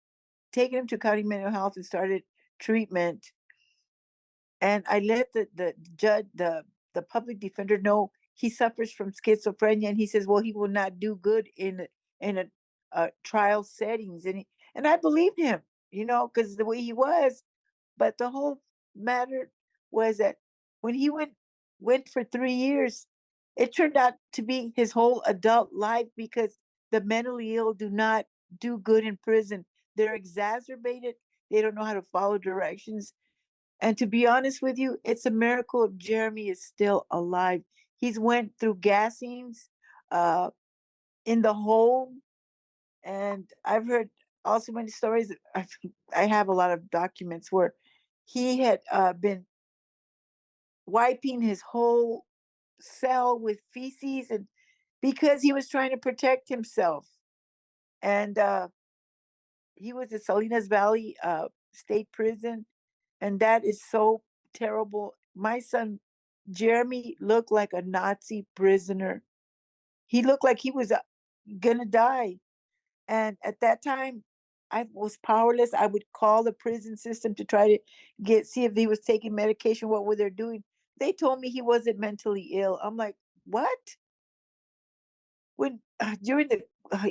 taken him to county mental health and started treatment. And I let the judge, the public defender, know he suffers from schizophrenia, and he says, well, he will not do good in a trial settings. And I believed him, because the way he was. But the whole matter was that when he went for 3 years, it turned out to be his whole adult life, because the mentally ill do not do good in prison. They're exacerbated. They don't know how to follow directions. And to be honest with you, it's a miracle Jeremy is still alive. He's went through gassings uh, in the home, and I've heard also many stories. I have a lot of documents where he had been wiping his whole cell with feces, and because he was trying to protect himself. And he was at Salinas Valley State Prison, and that is so terrible. My son Jeremy looked like a Nazi prisoner. He looked like he was gonna die. And at that time, I was powerless. I would call the prison system to try to see if he was taking medication. What were they doing? They told me he wasn't mentally ill. I'm like, what? When during the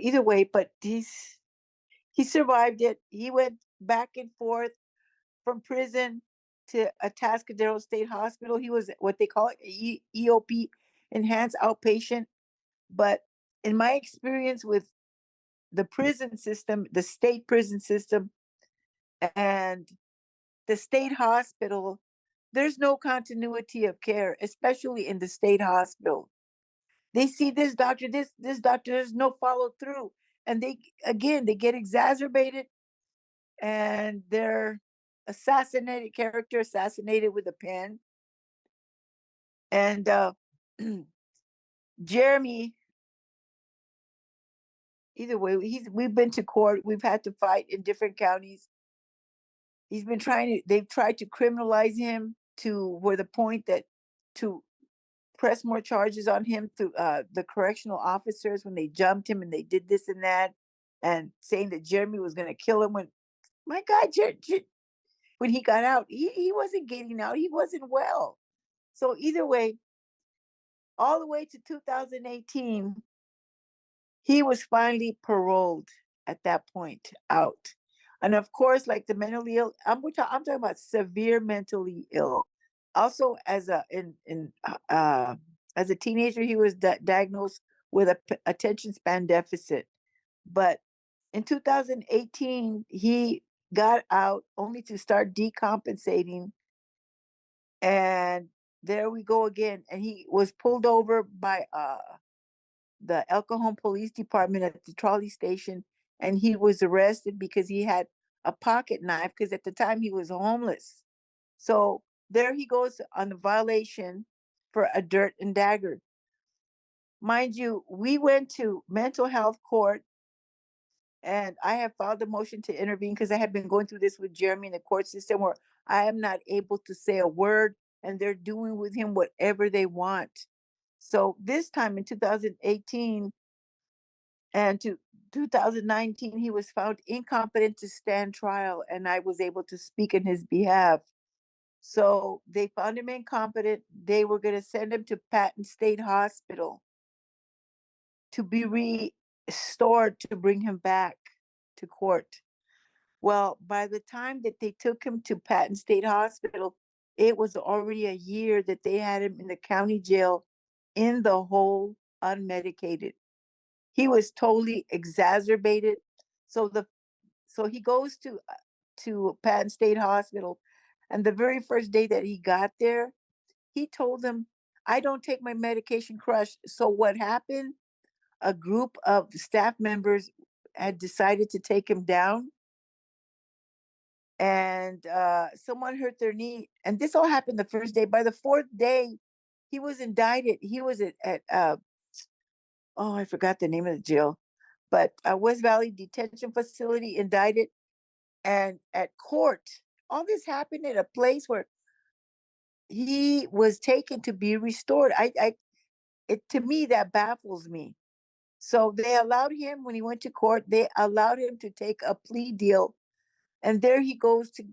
either way, but he survived it. He went back and forth from prison to a Atascadero State Hospital. He was what they call it, EOP, enhanced outpatient. But in my experience with the prison system, the state prison system, and the state hospital, there's no continuity of care, especially in the state hospital. They see this doctor, this doctor, there's no follow through. And they get exacerbated, and they're assassinated with a pen. And Jeremy, either way, we've been to court. We've had to fight in different counties. They've tried to criminalize him to where the point that to press more charges on him through the correctional officers when they jumped him and they did this and that, and saying that Jeremy was going to kill him. When, my God, when he got out, he wasn't getting out. He wasn't well. So either way, all the way to 2018, he was finally paroled at that point out. And of course, like the mentally ill, I'm talking about severe mentally ill. Also, as a teenager, he was diagnosed with a attention span deficit. But in 2018, he got out only to start decompensating. And there we go again. And he was pulled over by the El Cajon Police Department at the trolley station, and he was arrested because he had a pocket knife because at the time he was homeless. So there he goes on the violation for a dirt and dagger. Mind you, we went to mental health court and I have filed a motion to intervene because I have been going through this with Jeremy in the court system where I am not able to say a word and they're doing with him whatever they want. So this time in 2018 and to 2019, he was found incompetent to stand trial and I was able to speak in his behalf. So they found him incompetent. They were going to send him to Patton State Hospital to be restored to bring him back to court. Well, by the time that they took him to Patton State Hospital, it was already a year that they had him in the county jail in the hole, unmedicated. He was totally exacerbated. So he goes to Patton State Hospital, and the very first day that he got there, he told them, "I don't take my medication, crush." So what happened? A group of staff members had decided to take him down, and someone hurt their knee. And this all happened the first day. By the fourth day, he was indicted. He was at oh, I forgot the name of the jail, but West Valley Detention Facility, indicted, and at court. All this happened at a place where he was taken to be restored. To me, that baffles me. So they allowed him, when he went to court, they allowed him to take a plea deal. And there he goes to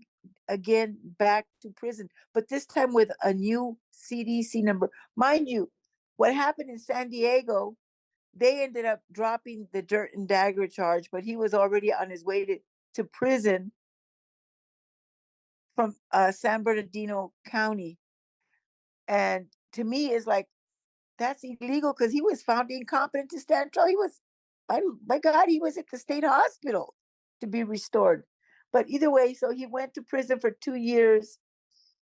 again back to prison, but this time with a new CDC number. Mind you, what happened in San Diego, they ended up dropping the dirt and dagger charge, but he was already on his way to prison from San Bernardino County. And to me, it's like, that's illegal because he was found incompetent to stand trial. He was, my God, he was at the state hospital to be restored. But either way, so he went to prison for 2 years.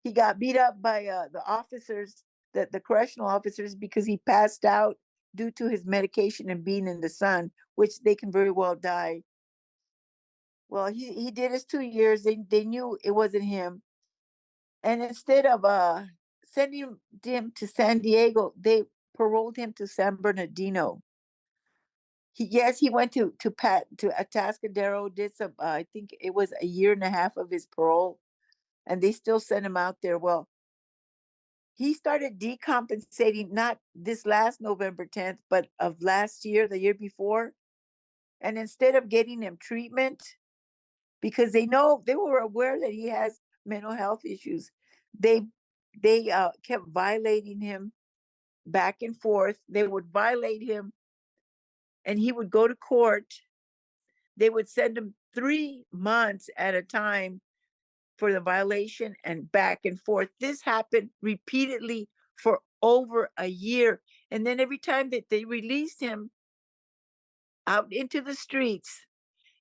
He got beat up by the officers, the correctional officers, because he passed out due to his medication and being in the sun, which they can very well die. Well, he did his 2 years. They knew it wasn't him. And instead of sending him to San Diego, they paroled him to San Bernardino. He went to Atascadero, did some I think it was a year and a half of his parole, and they still sent him out there. Well, he started decompensating not this last November 10th, but of last year, the year before. And instead of getting him treatment, because they were aware that he has mental health issues, they kept violating him back and forth. They would violate him and he would go to court. They would send him 3 months at a time for the violation and back and forth. This happened repeatedly for over a year. And then every time that they released him out into the streets,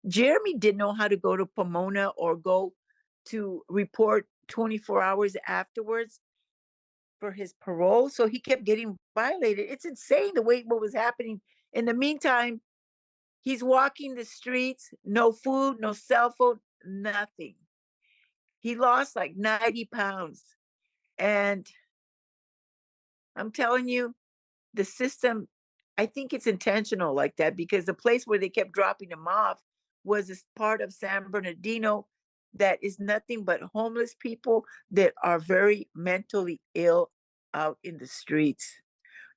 Jeremy didn't know how to go to Pomona or go to report 24 hours afterwards for his parole. So he kept getting violated. It's insane the way what was happening. In the meantime, he's walking the streets, no food, no cell phone, nothing. He lost like 90 pounds. And I'm telling you, the system, I think it's intentional like that, because the place where they kept dropping him off was this part of San Bernardino that is nothing but homeless people that are very mentally ill out in the streets.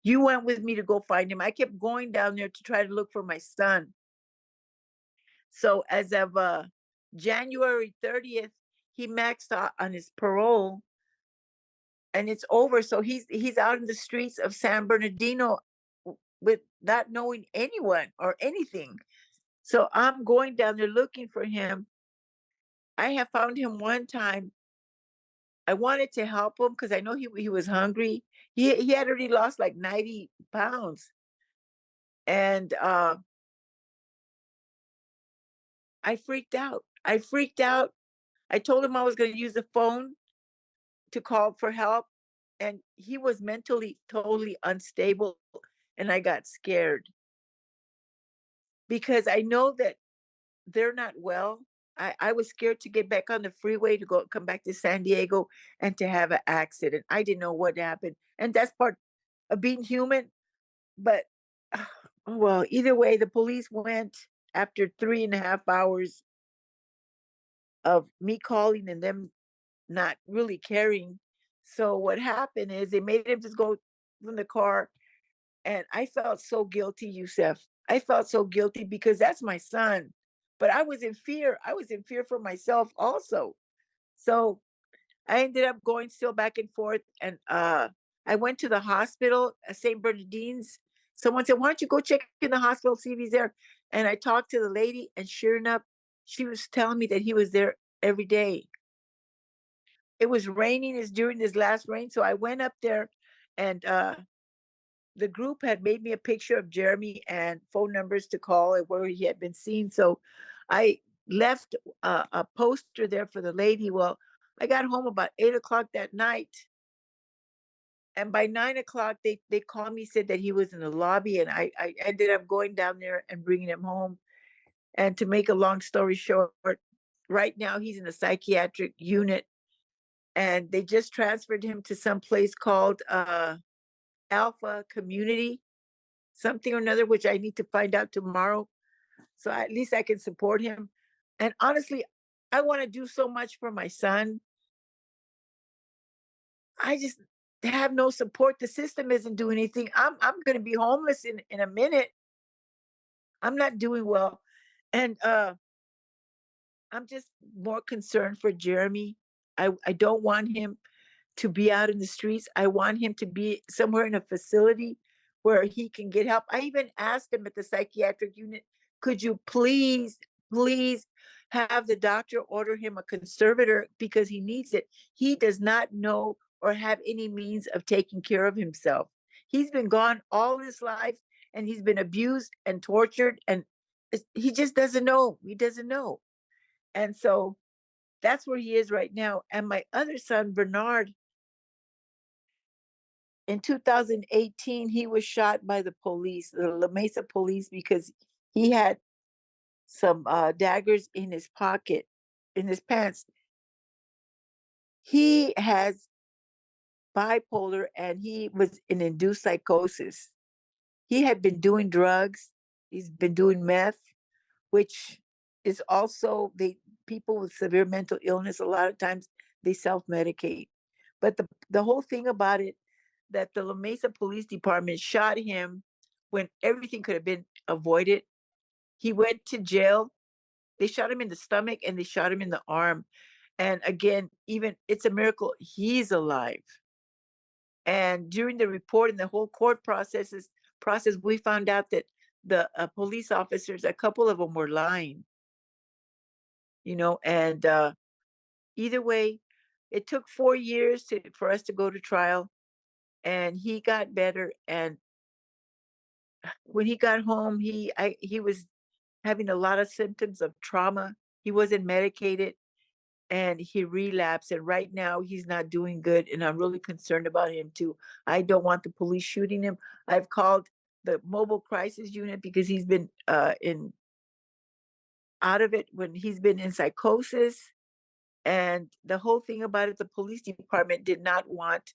You went with me to go find him. I kept going down there to try to look for my son. So as of January 30th, he maxed out on his parole and it's over. So he's out in the streets of San Bernardino with not knowing anyone or anything. So I'm going down there looking for him. I have found him one time. I wanted to help him because I know he was hungry. He had already lost like 90 pounds. And I freaked out. I freaked out. I told him I was going to use the phone to call for help. And he was mentally totally unstable. And I got scared because I know that they're not well. I was scared to get back on the freeway to come back to San Diego and to have an accident. I didn't know what happened. And that's part of being human. But well, either way, the police went after 3.5 hours of me calling and them not really caring. So what happened is they made him just go from the car, and I felt so guilty, Yusef. I felt so guilty because that's my son. But I was in fear. I was in fear for myself also. So I ended up going still back and forth, and I went to the hospital, St. Bernardine's. Someone said, "Why don't you go check in the hospital, see if he's there?" And I talked to the lady, and sure enough, she was telling me that he was there every day. It was raining, it's during this last rain, so I went up there, and the group had made me a picture of Jeremy and phone numbers to call and where he had been seen. So I left a poster there for the lady. Well, I got home about 8 o'clock that night. And by 9 o'clock, they called me, said that he was in the lobby. And I ended up going down there and bringing him home. And to make a long story short, right now he's in a psychiatric unit. And they just transferred him to some place called Alpha Community, something or another, which I need to find out tomorrow. So at least I can support him. And honestly, I want to do so much for my son. I just have no support. The system isn't doing anything. I'm going to be homeless in a minute. I'm not doing well. And I'm just more concerned for Jeremy. I don't want him to be out in the streets. I want him to be somewhere in a facility where he can get help. I even asked him at the psychiatric unit, could you please have the doctor order him a conservator because he needs it. He does not know or have any means of taking care of himself. He's been gone all his life, and he's been abused and tortured, and he just doesn't know. He doesn't know. And so that's where he is right now. And my other son, Bernard, in 2018, he was shot by the police, the La Mesa police, because he had some daggers in his pocket, in his pants. He has bipolar and he was in induced psychosis. He had been doing drugs. He's been doing meth, which is also people with severe mental illness, a lot of times they self-medicate. But the whole thing about it, that the La Mesa Police Department shot him when everything could have been avoided. He went to jail. They shot him in the stomach and they shot him in the arm. And again, even it's a miracle he's alive. And during the report and the whole court process, we found out that the police officers, a couple of them were lying. And either way, it took 4 years for us to go to trial, and he got better. And when he got home, he was having a lot of symptoms of trauma. He wasn't medicated, and he relapsed. And right now, he's not doing good. And I'm really concerned about him too. I don't want the police shooting him. I've called the mobile crisis unit because he's been in out of it when he's been in psychosis. And the whole thing about it, the police department did not want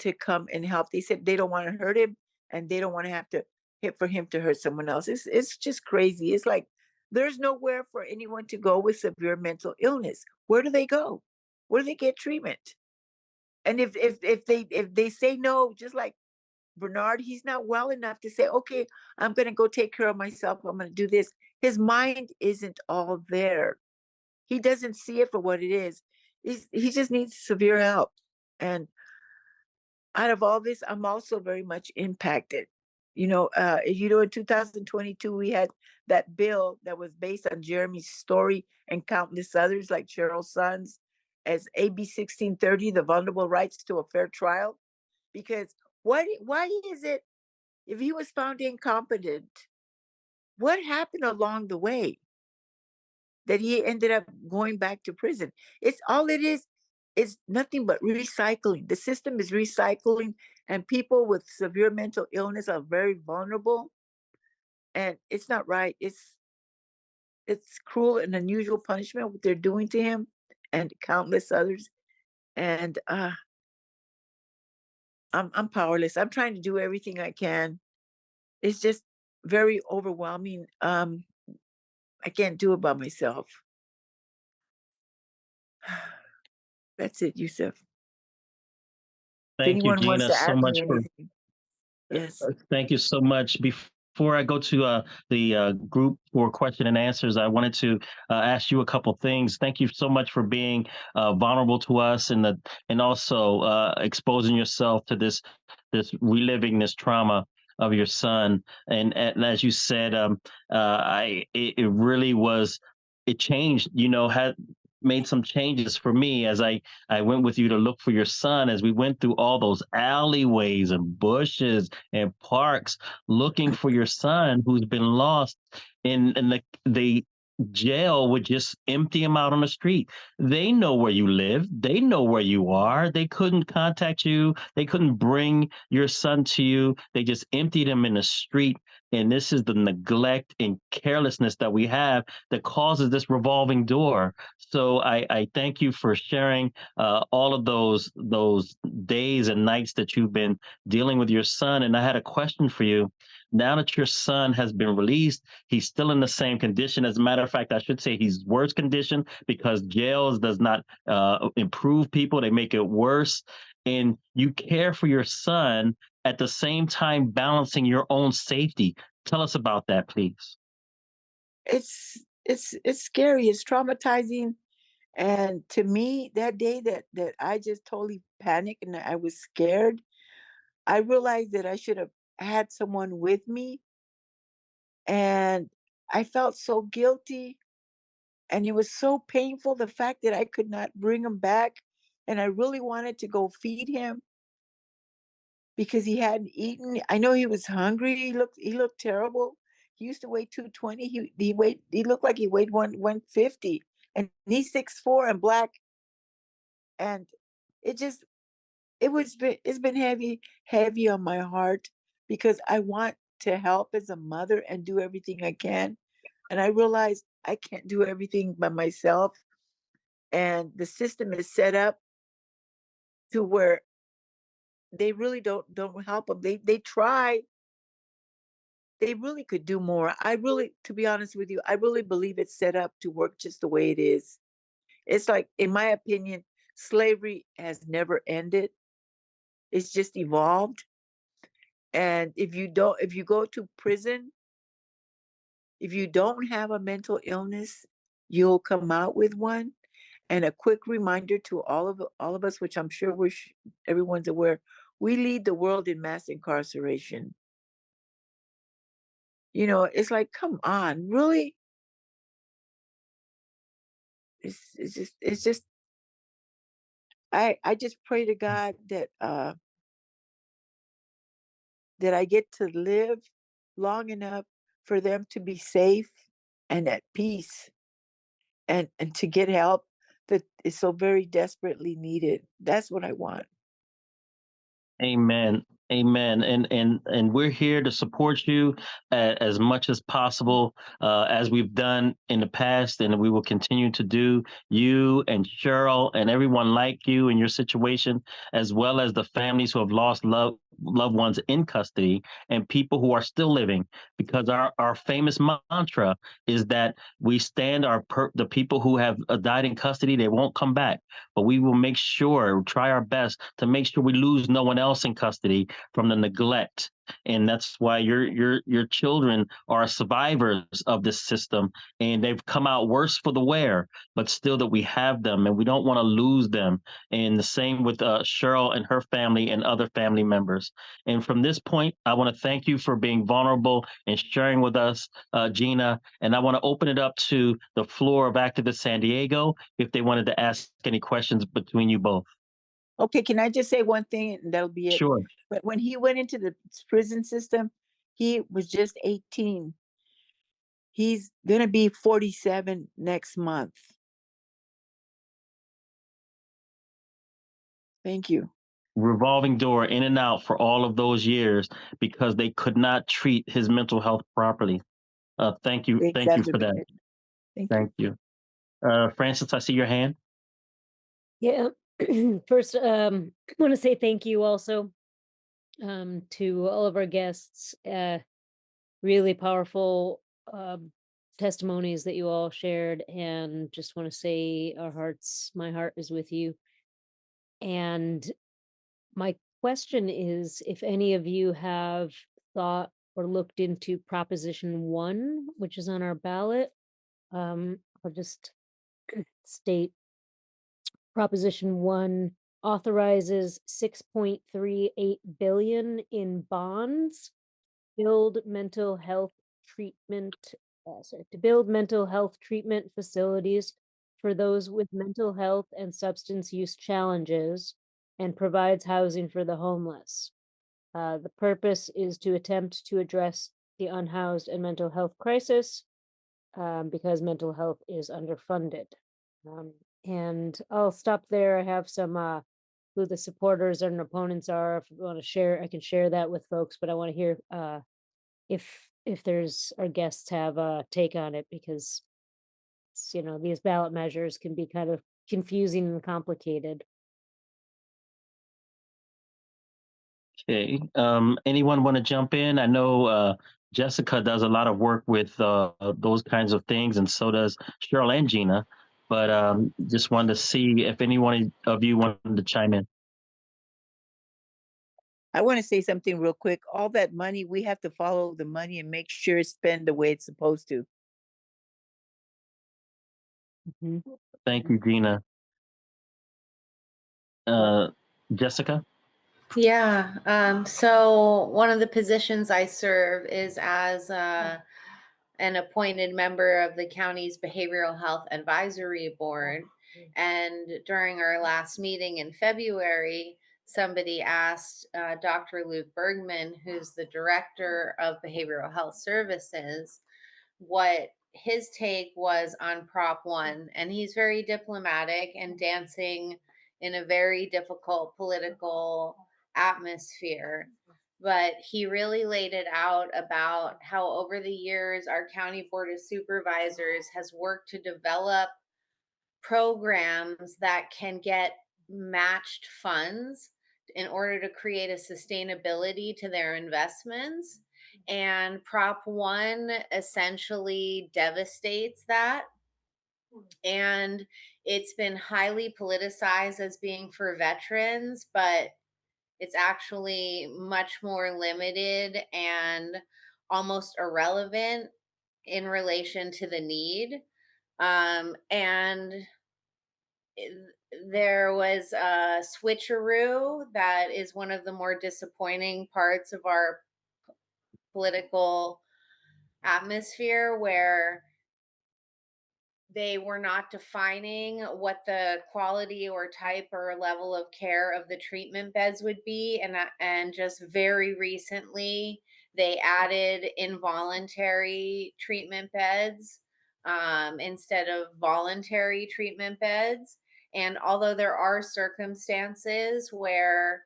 to come and help. They said they don't want to hurt him, and they don't want to have to hit for him to hurt someone else. It's just crazy. It's like there's nowhere for anyone to go with severe mental illness. Where do they go? Where do they get treatment? And if they say no, just like Bernard, he's not well enough to say, okay, I'm going to go take care of myself. I'm going to do this. His mind isn't all there. He doesn't see it for what it is. He just needs severe help. And out of all this, I'm also very much impacted. In 2022, we had that bill that was based on Jeremy's story and countless others like Cheryl's sons as AB 1630, the vulnerable rights to a fair trial. Because why is it, if he was found incompetent, what happened along the way that he ended up going back to prison? It's all it is nothing but recycling. The system is recycling, and people with severe mental illness are very vulnerable, and it's not right. it's cruel and unusual punishment what they're doing to him and countless others. And I'm powerless. I'm trying to do everything I can. It's just very overwhelming. I can't do it by myself. That's it, Yusuf. If Thank you, anyone wants Gina, to so ask much me for anything, yes. Thank you so much. Before I go to the group for question and answers, I wanted to ask you a couple things. Thank you so much for being vulnerable to us and also exposing yourself to this reliving this trauma of your son. And as you said, it really was, it changed. Had made some changes for me as I went with you to look for your son, as we went through all those alleyways and bushes and parks looking for your son who's been lost. And the jail would just empty him out on the street. They know where you live. They know where you are. They couldn't contact you. They couldn't bring your son to you. They just emptied him in the street. And this is the neglect and carelessness that we have that causes this revolving door. So I thank you for sharing all of those days and nights that you've been dealing with your son. And I had a question for you. Now that your son has been released, he's still in the same condition. As a matter of fact, I should say he's worse condition because jails does not improve people; they make it worse. And you care for your son at the same time balancing your own safety. Tell us about that, please. It's scary. It's traumatizing. And to me, that day that I just totally panicked and I was scared, I realized that I should have had someone with me. And I felt so guilty. And it was so painful, the fact that I could not bring him back. And I really wanted to go feed him because he hadn't eaten. I know he was hungry. He looked terrible. He used to weigh 220. He looked like he weighed 150. And he's 6'4" and black. And it just it's been heavy on my heart because I want to help as a mother and do everything I can. And I realize I can't do everything by myself. And the system is set up to where they really don't help them. They try. They really could do more. I really, to be honest with you, I really believe it's set up to work just the way it is. It's like, in my opinion, slavery has never ended. It's just evolved. And if you go to prison, if you don't have a mental illness, you'll come out with one. And a quick reminder to all of us, which I'm sure everyone's aware, we lead the world in mass incarceration. It's like, come on, really? It's just I just pray to God that I get to live long enough for them to be safe and at peace and to get help that is so very desperately needed. That's what I want. Amen. Amen. And we're here to support you as much as possible, as we've done in the past, and we will continue to do. You and Cheryl and everyone like you in your situation, as well as the families who have lost loved ones in custody and people who are still living, because our famous mantra is that we stand the people who have died in custody, they won't come back, but we will make sure, try our best to make sure we lose no one else in custody from the neglect. And that's why your children are survivors of this system, and they've come out worse for the wear, but still that we have them and we don't want to lose them. And the same with Cheryl and her family and other family members. And from this point, I want to thank you for being vulnerable and sharing with us, Gina. And I want to open it up to the floor of Activist San Diego if they wanted to ask any questions between you both. Okay, can I just say one thing and that'll be it? Sure. But when he went into the prison system, he was just 18. He's going to be 47 next month. Thank you. Revolving door in and out for all of those years because they could not treat his mental health properly. Thank you for that. Exactly. Thank you. Francis, I see your hand. Yeah. First, want to say thank you also to all of our guests. Really powerful testimonies that you all shared, and just want to say my heart is with you. And my question is if any of you have thought or looked into Proposition 1, which is on our ballot. I'll just state Proposition 1 authorizes 6.38 billion in bonds build mental health treatment to build mental health treatment facilities for those with mental health and substance use challenges and provides housing for the homeless. The purpose is to attempt to address the unhoused and mental health crisis because mental health is underfunded. And I'll stop there. I have some who the supporters and opponents are. If you want to share, I can share that with folks, but I want to hear if there's our guests have a take on it, because these ballot measures can be kind of confusing and complicated. Okay. Anyone want to jump in? I know Jessica does a lot of work with those kinds of things, and so does Cheryl and Gina. But just wanted to see if anyone of you wanted to chime in. I want to say something real quick. All that money, we have to follow the money and make sure it's spent the way it's supposed to. Thank you, Gina. Jessica? Yeah. So one of the positions I serve is as an appointed member of the county's Behavioral Health Advisory Board. And during our last meeting in February, somebody asked Dr. Luke Bergman, who's the director of Behavioral Health Services, what his take was on Prop 1. And he's very diplomatic and dancing in a very difficult political atmosphere. But he really laid it out about how over the years our county board of supervisors has worked to develop programs that can get matched funds in order to create a sustainability to their investments. And Prop 1 essentially devastates that. And it's been highly politicized as being for veterans, but it's actually much more limited and almost irrelevant in relation to the need. And there was a switcheroo that is one of the more disappointing parts of our political atmosphere, where they were not defining what the quality or type or level of care of the treatment beds would be. And just very recently, they added involuntary treatment beds instead of voluntary treatment beds. And although there are circumstances where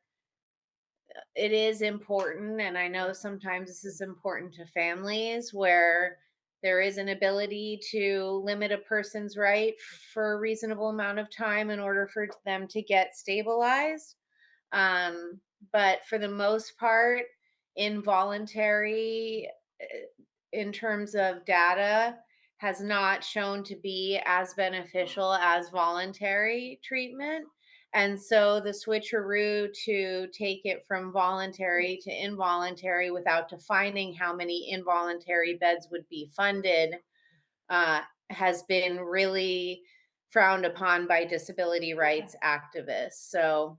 it is important, and I know sometimes this is important to families, where there is an ability to limit a person's right for a reasonable amount of time in order for them to get stabilized. But for the most part, involuntary, in terms of data, has not shown to be as beneficial as voluntary treatment. And so the switcheroo to take it from voluntary to involuntary without defining how many involuntary beds would be funded has been really frowned upon by disability rights activists. So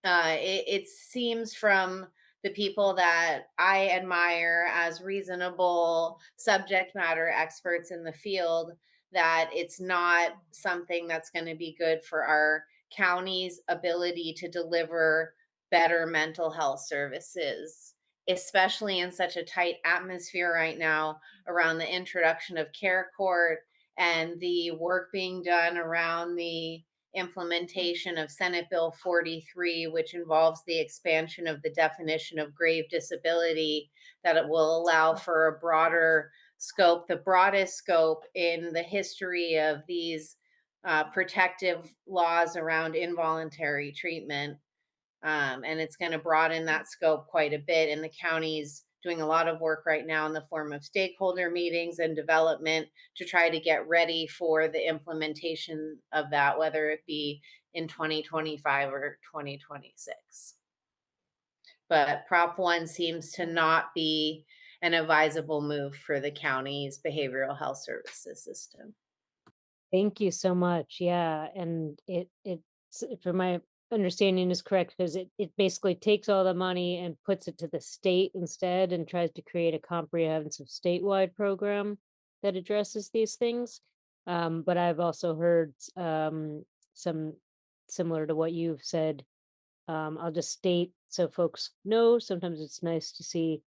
it seems from the people that I admire as reasonable subject matter experts in the field that it's not something that's going to be good for our county's ability to deliver better mental health services, especially in such a tight atmosphere right now around the introduction of care court and the work being done around the implementation of Senate Bill 43, which involves the expansion of the definition of grave disability, that it will allow for a broader scope, the broadest scope in the history of these protective laws around involuntary treatment. And it's going to broaden that scope quite a bit. And the county's doing a lot of work right now in the form of stakeholder meetings and development to try to get ready for the implementation of that, whether it be in 2025 or 2026. But Prop 1 seems to not be an advisable move for the county's behavioral health services system. Thank you so much. Yeah, and from my understanding is correct, because it basically takes all the money and puts it to the state instead and tries to create a comprehensive statewide program that addresses these things. But I've also heard some similar to what you've said. I'll just state so folks know. Sometimes it's nice to see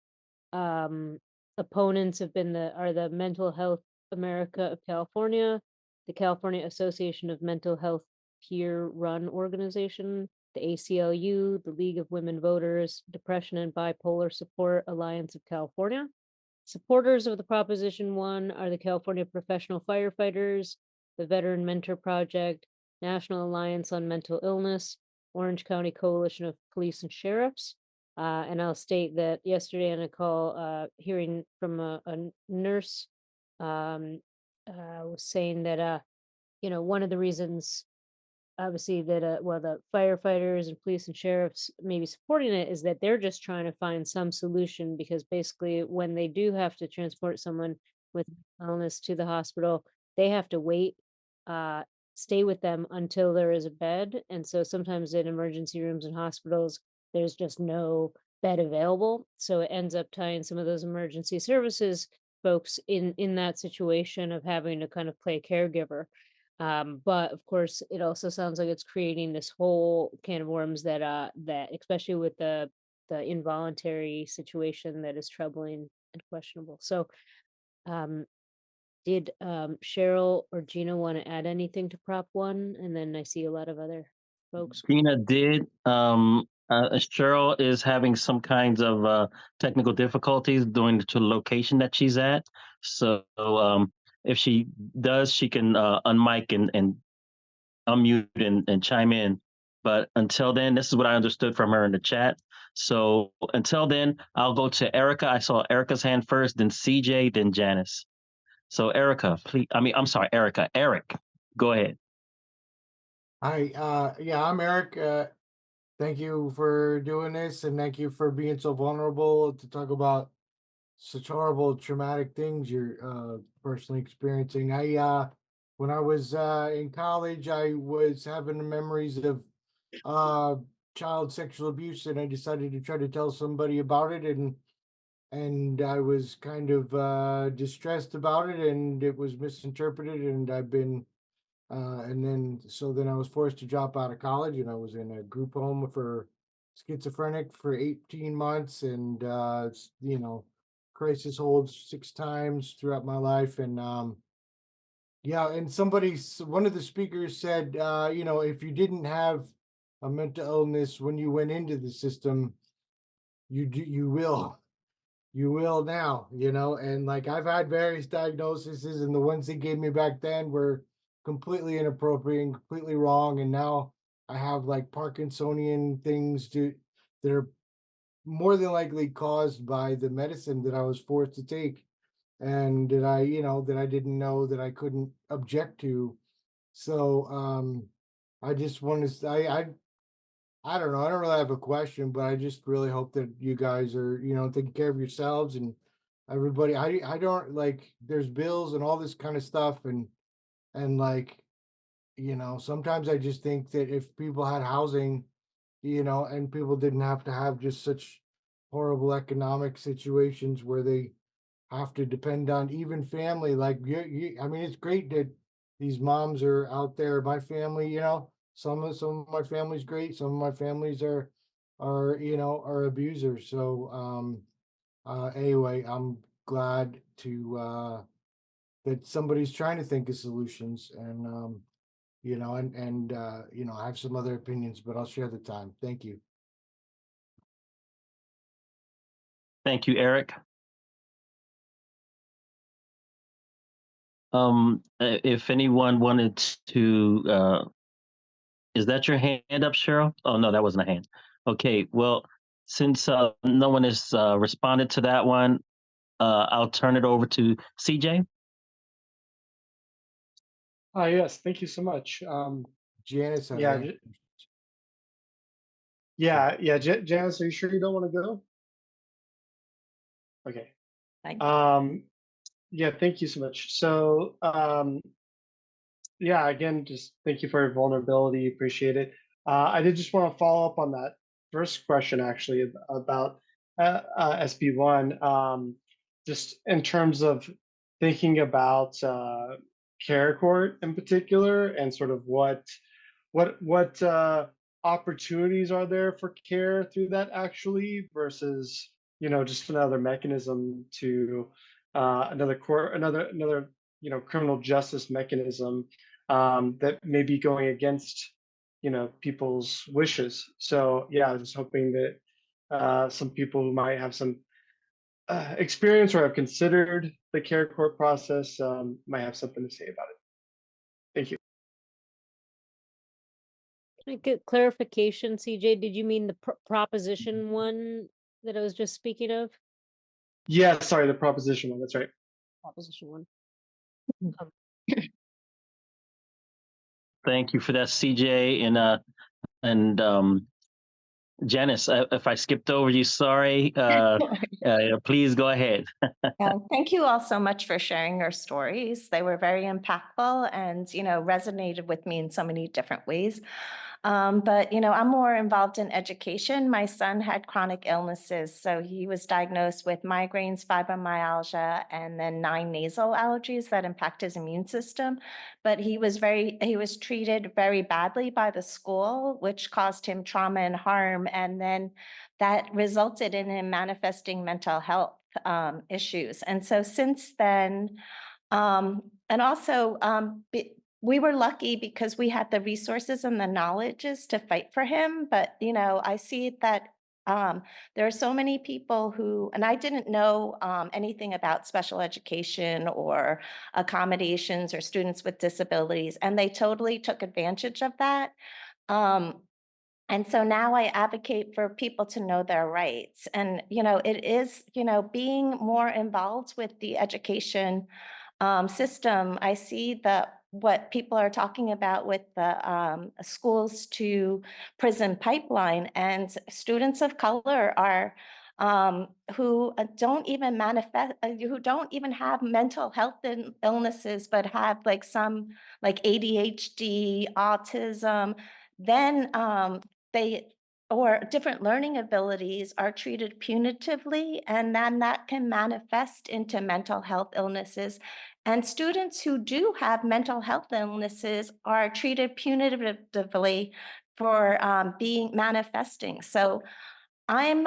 opponents have been the Mental Health America of California, the California Association of Mental Health Peer Run Organization, the ACLU, the League of Women Voters, Depression and Bipolar Support Alliance of California. Supporters of the Proposition 1 are the California Professional Firefighters, the Veteran Mentor Project, National Alliance on Mental Illness, Orange County Coalition of Police and Sheriffs. And I'll state that yesterday on a call, hearing from a nurse, was saying that, one of the reasons, obviously, that the firefighters and police and sheriffs may be supporting it is that they're just trying to find some solution, because basically when they do have to transport someone with illness to the hospital, they have to wait, uh, stay with them until there is a bed. And so sometimes in emergency rooms and hospitals, there's just no bed available. So it ends up tying some of those emergency services folks in that situation of having to kind of play caregiver. But of course, it also sounds like it's creating this whole can of worms that especially with the involuntary situation that is troubling and questionable. So, um, did Cheryl or Gina want to add anything to Prop 1? And then I see a lot of other folks. Gina did. Cheryl is having some kinds of technical difficulties during the location that she's at. So if she does, she can unmic and unmute and chime in. But until then, this is what I understood from her in the chat. So until then, I'll go to Erica. I saw Erica's hand first, then CJ, then Janice. So Erica, please. I'm sorry, Erica. Eric, go ahead. Hi, yeah, I'm Eric. Thank you for doing this, and thank you for being so vulnerable to talk about such horrible, traumatic things you're personally experiencing. When I was in college, I was having the memories of uh, child sexual abuse, and I decided to try to tell somebody about it, and I was kind of distressed about it, and it was misinterpreted, and I've been then I was forced to drop out of college, and I was in a group home for schizophrenic for 18 months, and crisis holds 6 times throughout my life. And yeah, and one of the speakers said, if you didn't have a mental illness when you went into the system, you will now, and like I've had various diagnoses, and the ones they gave me back then were completely inappropriate and completely wrong. And now I have like Parkinsonian things that are more than likely caused by the medicine that I was forced to take, and that I didn't know that I couldn't object to. So I just want to I don't know. I don't really have a question, but I just really hope that you guys are, taking care of yourselves and everybody. I don't like there's bills and all this kind of stuff, and like, sometimes I just think that if people had housing, and people didn't have to have just such horrible economic situations where they have to depend on even family. Like I mean, it's great that these moms are out there. My family, some of my family's great. Some of my families are abusers. So anyway, I'm glad to that somebody's trying to think of solutions, and and I have some other opinions, but I'll share the time. Thank you. Thank you, Eric. If anyone wanted to, is that your hand up, Cheryl? Oh, no, that wasn't a hand. Okay, well, since no one has responded to that one, I'll turn it over to CJ. Yes, thank you so much. Janice, Yeah, Janice, are you sure you don't want to go? Okay. Thank you. Yeah, thank you so much. So, yeah, again, just thank you for your vulnerability. Appreciate it. I did just want to follow up on that first question, actually, about SB1. Just in terms of thinking about care court in particular, and sort of what opportunities are there for care through that, actually, versus just another mechanism to another court, another criminal justice mechanism that may be going against people's wishes. So yeah, I was just hoping that some people who might have some experience or have considered the care court process might have something to say about it. Thank you. Can I get clarification, CJ? Did you mean the proposition one that I was just speaking of? Yeah, sorry, the proposition one. That's right. Proposition one. Thank you for that, CJ. And Janice, if I skipped over you, sorry. Please go ahead. Thank you all so much for sharing your stories. They were very impactful and, resonated with me in so many different ways. But, I'm more involved in education. My son had chronic illnesses. So he was diagnosed with migraines, fibromyalgia, and then 9 nasal allergies that impact his immune system. But he was treated very badly by the school, which caused him trauma and harm. And then that resulted in him manifesting mental health issues. And so since then, and also we were lucky because we had the resources and the knowledges to fight for him. But, I see that there are so many people who, and I didn't know anything about special education or accommodations or students with disabilities, and they totally took advantage of that. And so now I advocate for people to know their rights. And, it is, being more involved with the education system. I see what people are talking about with the schools to prison pipeline, and students of color are who don't even who don't even have mental health illnesses, but have some like ADHD, autism, then they or different learning abilities are treated punitively, and then that can manifest into mental health illnesses. And students who do have mental health illnesses are treated punitively for being manifesting. So my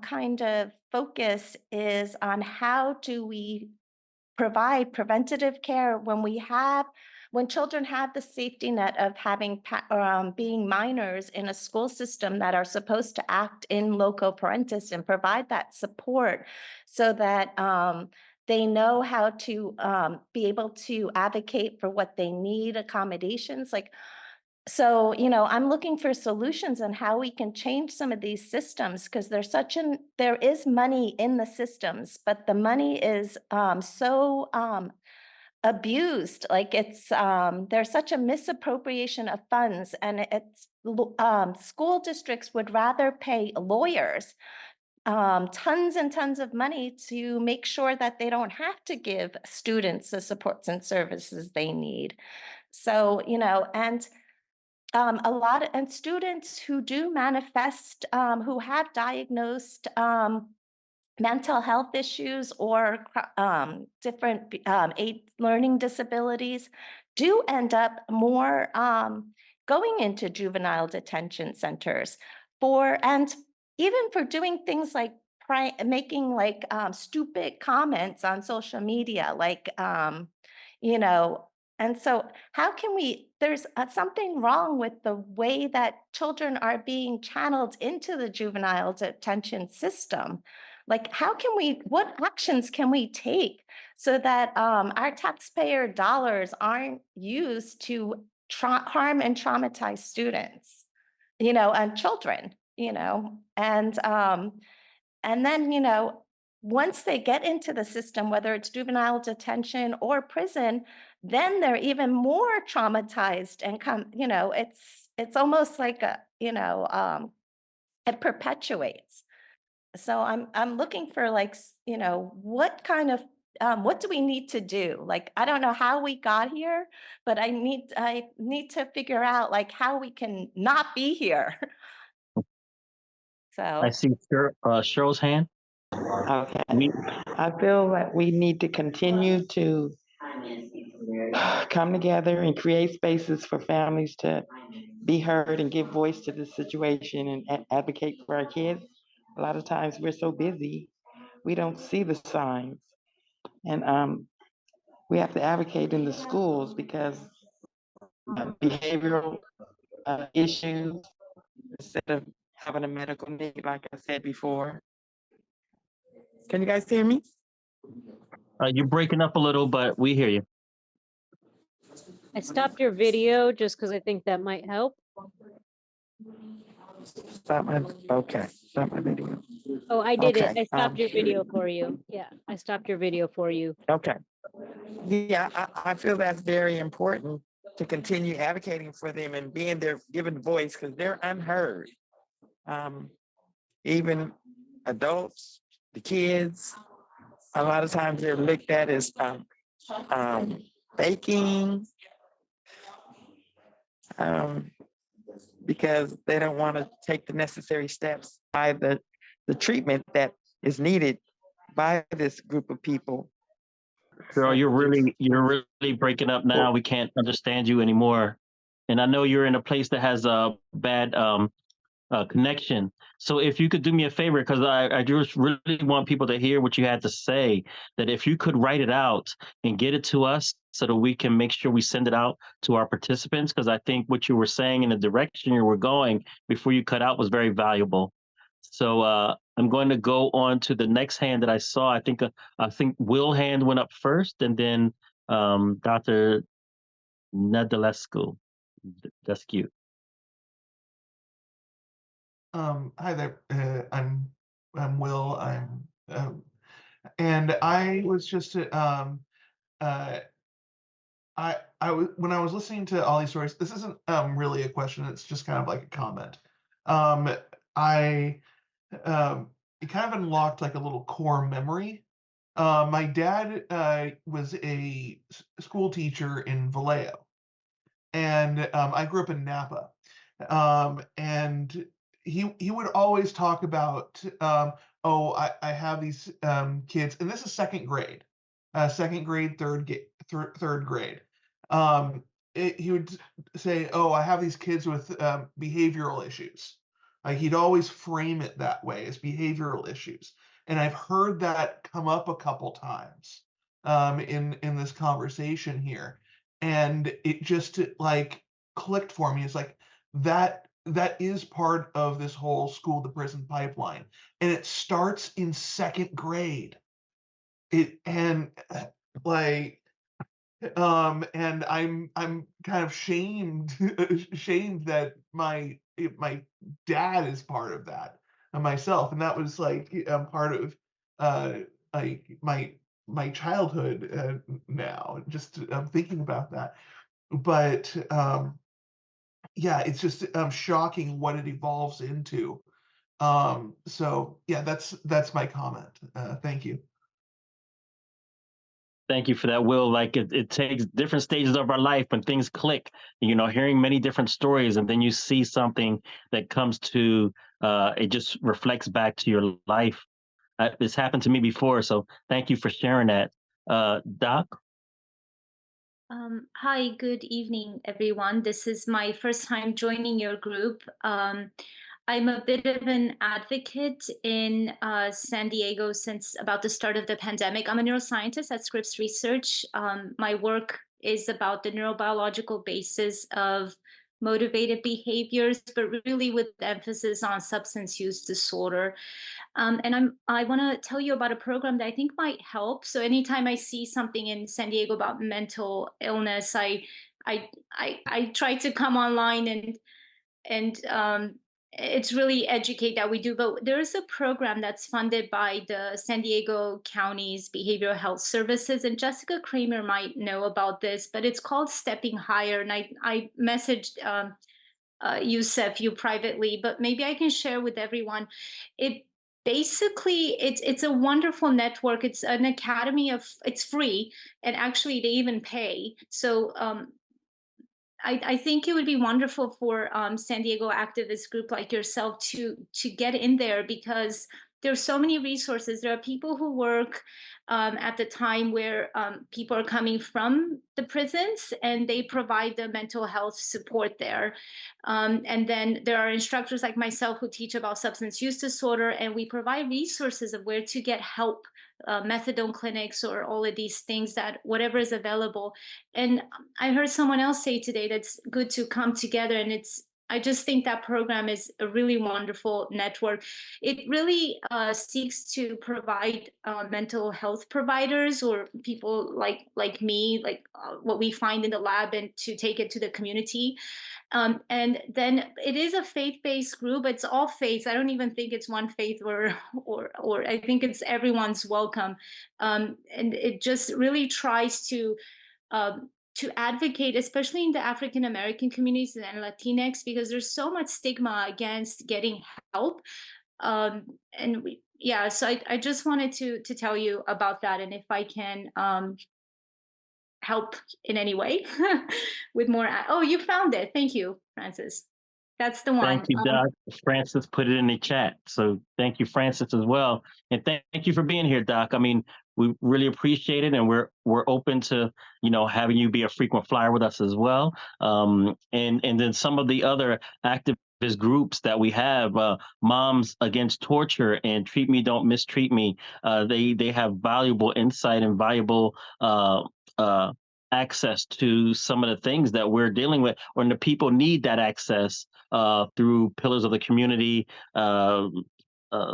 kind of focus is on how do we provide preventative care when children have the safety net of having being minors in a school system that are supposed to act in loco parentis and provide that support so that they know how to be able to advocate for what they need, accommodations. So, I'm looking for solutions on how we can change some of these systems, because there is money in the systems, but the money is so abused. There's such a misappropriation of funds, and school districts would rather pay lawyers tons and tons of money to make sure that they don't have to give students the supports and services they need. So, and students who do manifest, who have diagnosed mental health issues or different learning disabilities do end up more going into juvenile detention centers and even for doing things like making stupid comments on social media, you know, And so how can there's something wrong with the way that children are being channeled into the juvenile detention system. Like, what actions can we take so that our taxpayer dollars aren't used to harm and traumatize students, and children, and then, once they get into the system, whether it's juvenile detention or prison, then they're even more traumatized and it's almost like it perpetuates. So I'm looking for what kind of what do we need to do? Like, I don't know how we got here, but I need to figure out like how we can not be here. I So see Cheryl's hand. Okay. We, I feel that we need to continue to come together and create spaces for families to be heard and give voice to the situation and advocate for our kids. A lot of times we're so busy, we don't see the signs. And we have to advocate in the schools because behavioral issues, instead of having a medical need, like I said before. Can you guys hear me? you're breaking up a little, but we hear you. I stopped your video just because I think that might help. Stop my video. Oh, I did it. Okay, I stopped your video for you. Yeah, I stopped your video for you. Okay. Yeah, I feel that's very important to continue advocating for them and being there, giving voice, because they're unheard. Even adults, the kids, a lot of times they're looked at as faking, because they don't want to take the necessary steps by the treatment that is needed by this group of people. Cheryl, you're really breaking up now. We can't understand you anymore. And I know you're in a place that has a bad connection. So if you could do me a favor, because I just really want people to hear what you had to say, that if you could write it out and get it to us so that we can make sure we send it out to our participants, because I think what you were saying in the direction you were going before you cut out was very valuable. So I'm going to go on to the next hand that I saw. I think Will hand went up first, and then Dr. Nedalescu. That's cute. Hi there. I'm Will. And I was just when I was listening to all these stories. This isn't really a question. It's just kind of like a comment. I It kind of unlocked like a little core memory. My dad was a school teacher in Vallejo, and I grew up in Napa. And he would always talk about, oh, I have these kids, and this is second grade, third grade. He would say, oh, I have these kids with behavioral issues. Like, he'd always frame it that way, as behavioral issues. And I've heard that come up a couple times in this conversation here, and it just like clicked for me. It's like that is part of this whole school to prison pipeline, and it starts in second grade. And I'm kind of shamed that my dad is part of that, and myself, and that was like part of like my childhood. Now just thinking about that, but yeah, it's just shocking what it evolves into. So yeah, that's my comment. Thank you. Thank you for that, Will. Like it takes different stages of our life when things click, hearing many different stories, and then you see something that comes to, it just reflects back to your life. It's happened to me before, so thank you for sharing that. Doc? Hi, good evening, everyone. This is my first time joining your group. I'm a bit of an advocate in San Diego since about the start of the pandemic. I'm a neuroscientist at Scripps Research. My work is about the neurobiological basis of motivated behaviors, but really with emphasis on substance use disorder. And I want to tell you about a program that I think might help. So anytime I see something in San Diego about mental illness, I try to come online and it's really educate that we do. But there is a program that's funded by the San Diego County's Behavioral Health Services, and Jessica Kramer might know about this, but it's called Stepping Higher. And I messaged Youssef you privately, but maybe I can share with everyone. It basically it's a wonderful network. It's an academy of, it's free, and actually they even pay. So I think it would be wonderful for San Diego activist group like yourself to get in there, because there's so many resources. There are people who work at the time where people are coming from the prisons, and they provide the mental health support there. And then there are instructors like myself who teach about substance use disorder, and we provide resources of where to get help, methadone clinics, or all of these things, that whatever is available. And I heard someone else say today that's good to come together, and I just think that program is a really wonderful network. It really seeks to provide mental health providers or people like me, like what we find in the lab, and to take it to the community. And then it is a faith-based group. It's all faiths. I don't even think it's one faith or I think it's everyone's welcome. And it just really tries to advocate, especially in the African American communities and Latinx, because there's so much stigma against getting help. And yeah, so I just wanted to tell you about that, and if I can help in any way with more. Oh, you found it. Thank you, Francis. That's the Thank one. you, Doc. Francis put it in the chat. So thank you, Francis, as well. And thank you for being here, Doc. I mean, we really appreciate it, and we're open to, having you be a frequent flyer with us as well. And then some of the other activist groups that we have, Moms Against Torture and Treat Me, Don't Mistreat Me. They have valuable insight and valuable uh, access to some of the things that we're dealing with, when the people need that access through Pillars of the Community,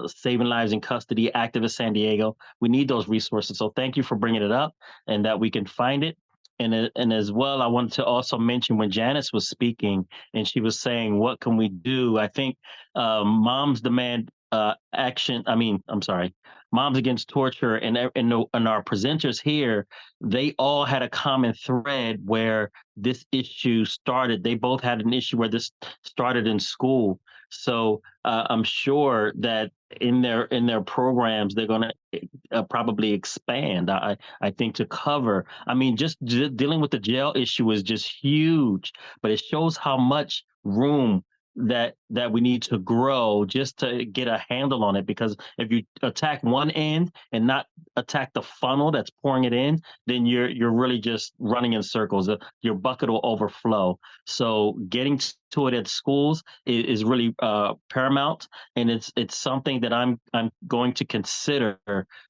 Saving Lives in Custody, Activist San Diego. We need those resources. So thank you for bringing it up, and that we can find it. And as well, I wanted to also mention, when Janice was speaking and she was saying, what can we do? I think Moms Demand Action. I mean, I'm sorry, Moms Against Torture and our presenters here, they all had a common thread where this issue started. They both had an issue where this started in school. So I'm sure that in their programs, they're going to probably expand. I think, to cover. I mean, just dealing with the jail issue is just huge, but it shows how much room that we need to grow just to get a handle on it. Because if you attack one end and not attack the funnel that's pouring it in, then you're really just running in circles. Your bucket will overflow. So getting to it at schools is really paramount, and it's something that I'm going to consider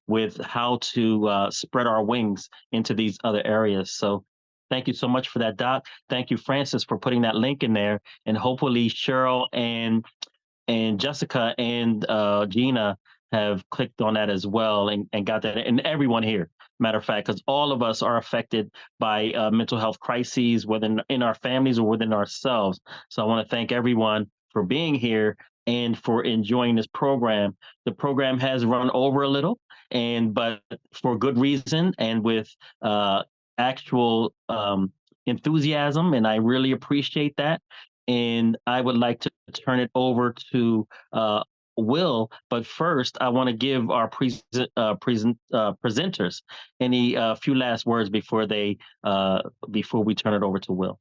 with how to spread our wings into these other areas. So thank you so much for that, Doc. Thank you, Francis, for putting that link in there, and hopefully Cheryl and Jessica and Gina have clicked on that as well, and got that, and everyone here, matter of fact, because all of us are affected by mental health crises, whether in our families or within ourselves. So I want to thank everyone for being here and for enjoying this program. The program has run over a little, but for good reason, and with actual enthusiasm, and I really appreciate that. And I would like to turn it over to Will, but first I want to give our presenters any few last words before we turn it over to Will.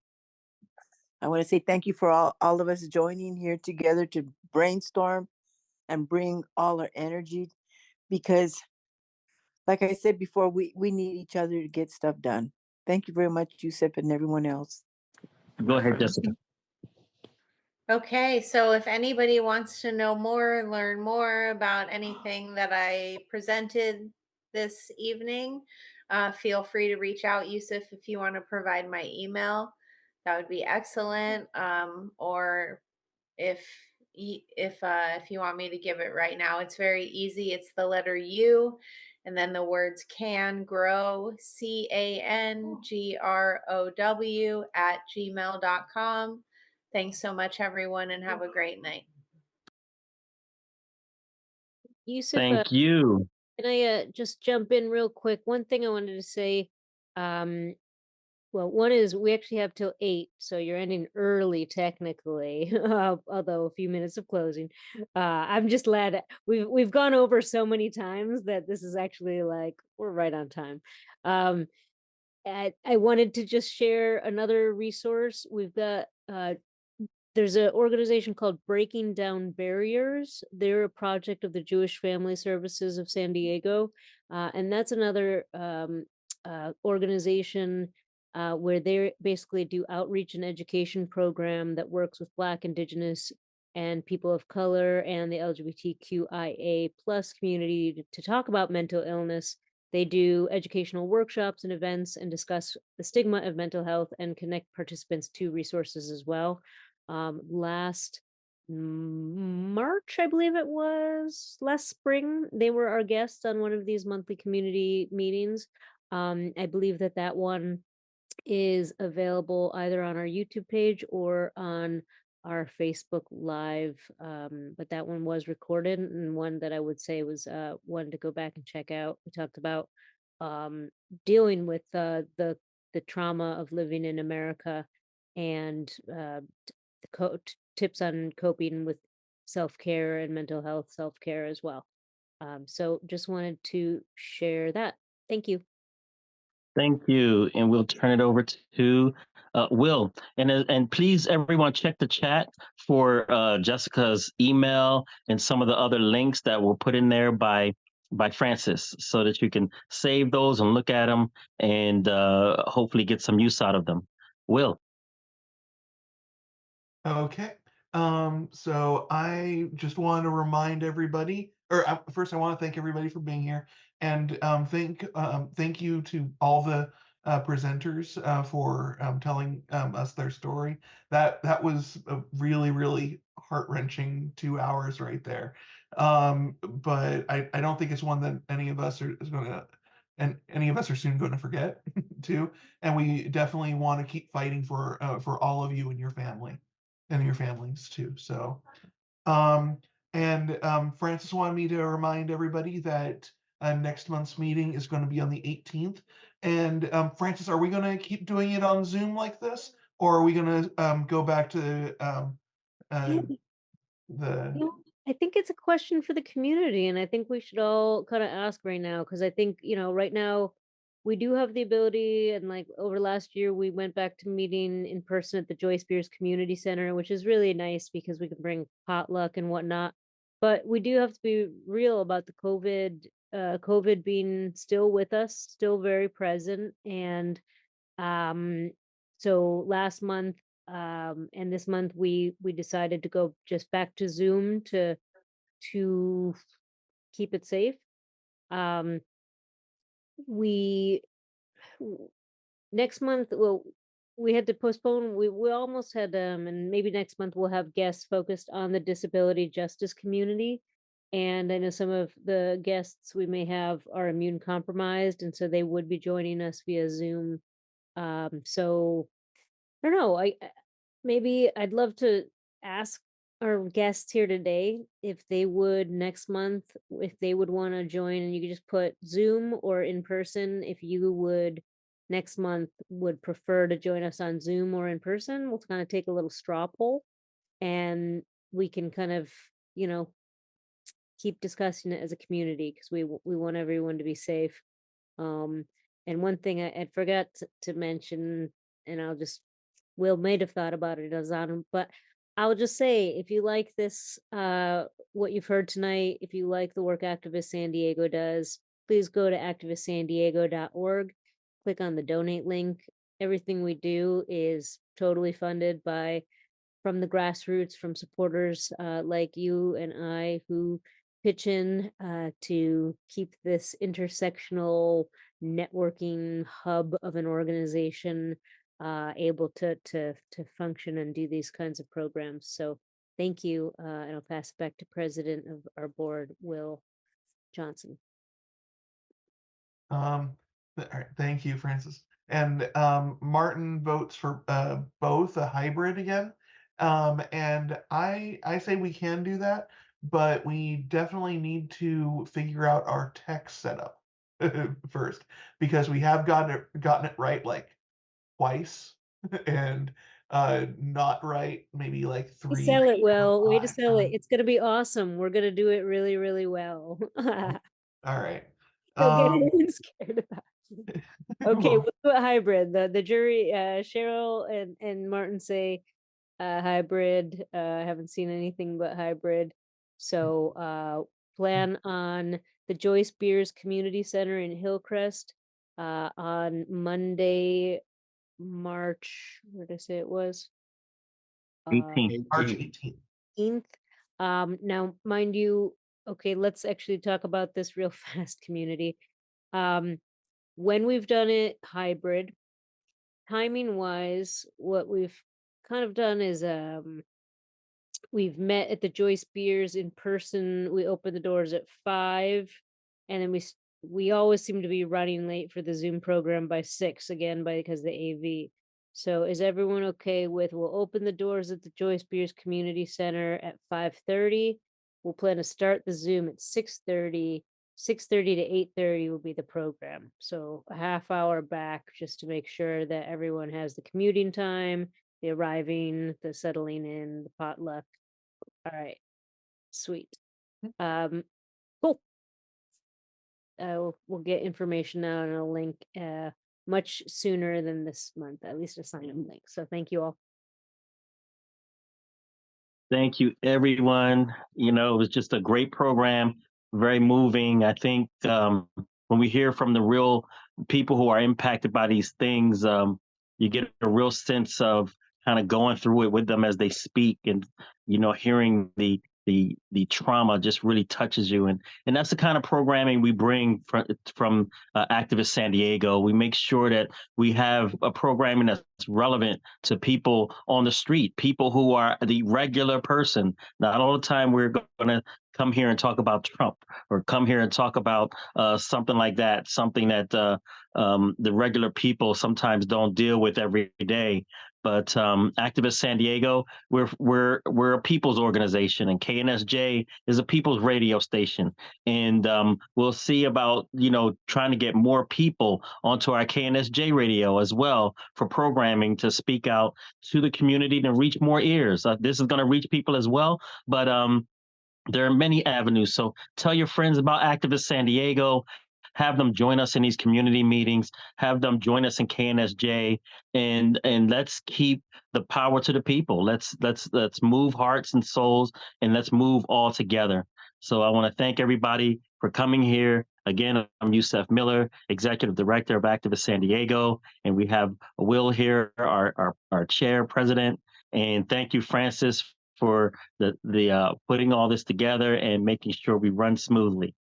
I want to say thank you for all of us joining here together to brainstorm and bring all our energy, because like I said before, we need each other to get stuff done. Thank you very much, Youssef, and everyone else. Go ahead, Jessica. Okay, so if anybody wants to know more, learn more about anything that I presented this evening, feel free to reach out, Yusuf, if you want to provide my email. That would be excellent. Or if if you want me to give it right now, it's very easy. It's the letter U and then the words can grow, CANGROW @gmail.com. Thanks so much, everyone, and have a great night. Yusuf, Thank you. can I just jump in real quick? One thing I wanted to say, well, one is we actually have till 8, so you're ending early technically, although a few minutes of closing. I'm just glad we've gone over so many times that this is actually like we're right on time. I wanted to just share another resource. We've got there's an organization called Breaking Down Barriers. They're a project of the Jewish Family Services of San Diego. And that's another organization where they basically do outreach and education program that works with Black, Indigenous, and people of color and the LGBTQIA plus community to talk about mental illness. They do educational workshops and events and discuss the stigma of mental health and connect participants to resources as well. Last March, I believe it was, last spring, they were our guests on one of these monthly community meetings. I believe that one is available either on our YouTube page or on our Facebook Live. But that one was recorded, and one that I would say was one to go back and check out. We talked about dealing with the trauma of living in America and tips on coping with self-care and mental health self-care as well. So just wanted to share that. Thank you. Thank you. And we'll turn it over to Will. And please, everyone, check the chat for Jessica's email and some of the other links that were put in there by Francis, so that you can save those and look at them and hopefully get some use out of them. Will. Okay. So I just want to remind everybody, or first I want to thank everybody for being here, and thank you to all the presenters for telling us their story. That was a really heart-wrenching 2 hours right there. But I don't think it's one that any of us are soon going to forget too. And we definitely want to keep fighting for all of you and your family and your families too. So, Francis wanted me to remind everybody that next month's meeting is going to be on the 18th. And Francis, are we going to keep doing it on Zoom like this, or are we going to go back to the? I think it's a question for the community, and I think we should all kind of ask right now, because I think, right now we do have the ability, and like over last year, we went back to meeting in person at the Joyce Beers Community Center, which is really nice because we can bring potluck and whatnot. But we do have to be real about the COVID being still with us, still very present. And so last month and this month we decided to go just back to Zoom to keep it safe. We next month, well, we had to postpone. We almost had and maybe next month we'll have guests focused on the disability justice community. And I know some of the guests we may have are immune compromised, and so they would be joining us via Zoom. So I don't know. Maybe I'd love to ask our guests here today if they would next month, if they would want to join, and you could just put Zoom or in person. If you would next month would prefer to join us on Zoom or in person, we'll kind of take a little straw poll, and we can kind of, keep discussing it as a community, because we want everyone to be safe. And one thing I forgot to mention, and Will may have thought about it as on, but I'll just say, if you like this, what you've heard tonight, if you like the work Activist San Diego does, please go to activistsandiego.org, click on the donate link. Everything we do is totally funded from the grassroots, from supporters like you and I, who pitch in to keep this intersectional networking hub of an organization able to function and do these kinds of programs. So thank you, and I'll pass it back to President of our board, Will Johnson. All right, thank you, Francis. And Martin votes for both a hybrid again. And I say we can do that, but we definitely need to figure out our tech setup first, because we have gotten it right like twice and not right maybe like You three sell it well. or Way to five sell it. times. It's gonna be awesome. We're gonna do it really, really well. All right. Don't get anyone scared about it. Okay, Well, we'll do a hybrid. The jury, Cheryl and Martin say hybrid. I haven't seen anything but hybrid. So plan on the Joyce Beers Community Center in Hillcrest on Monday, March, where did I say it was? 18th. March 18th. 18th. Now, mind you, okay, let's actually talk about this real fast, community. When we've done it hybrid, timing wise, what we've kind of done is we've met at the Joyce Beers in person. We open the doors at 5, and then we always seem to be running late for the Zoom program by 6 again because the AV. So is everyone okay with we'll open the doors at the Joyce Beers Community Center at 5:30. We'll plan to start the Zoom at 6:30. 6:30 to 8:30 will be the program. So a half hour back just to make sure that everyone has the commuting time, the arriving, the settling in, the potluck. All right. Sweet. Cool. We'll get information out and a link much sooner than this month, at least a sign up link. So thank you all. Thank you, everyone. You know, it was just a great program, very moving. I think when we hear from the real people who are impacted by these things, you get a real sense of kind of going through it with them as they speak, and hearing the trauma just really touches you, and that's the kind of programming we bring from Activist San Diego. We make sure that we have a programming that's relevant to people on the street, people who are the regular person. Not all the time we're going to come here and talk about Trump or come here and talk about something like that, something that the regular people sometimes don't deal with every day. But Activist San Diego, we're a people's organization, and KNSJ is a people's radio station, and we'll see about trying to get more people onto our KNSJ radio as well for programming to speak out to the community and reach more ears. This is going to reach people as well, but there are many avenues. So tell your friends about Activist San Diego. Have them join us in these community meetings. Have them join us in KNSJ, and let's keep the power to the people. Let's move hearts and souls, and let's move all together. So I want to thank everybody for coming here. Again, I'm Yusef Miller, Executive Director of Activist San Diego, and we have Will here, our chair, president. And thank you, Francis, for the putting all this together and making sure we run smoothly.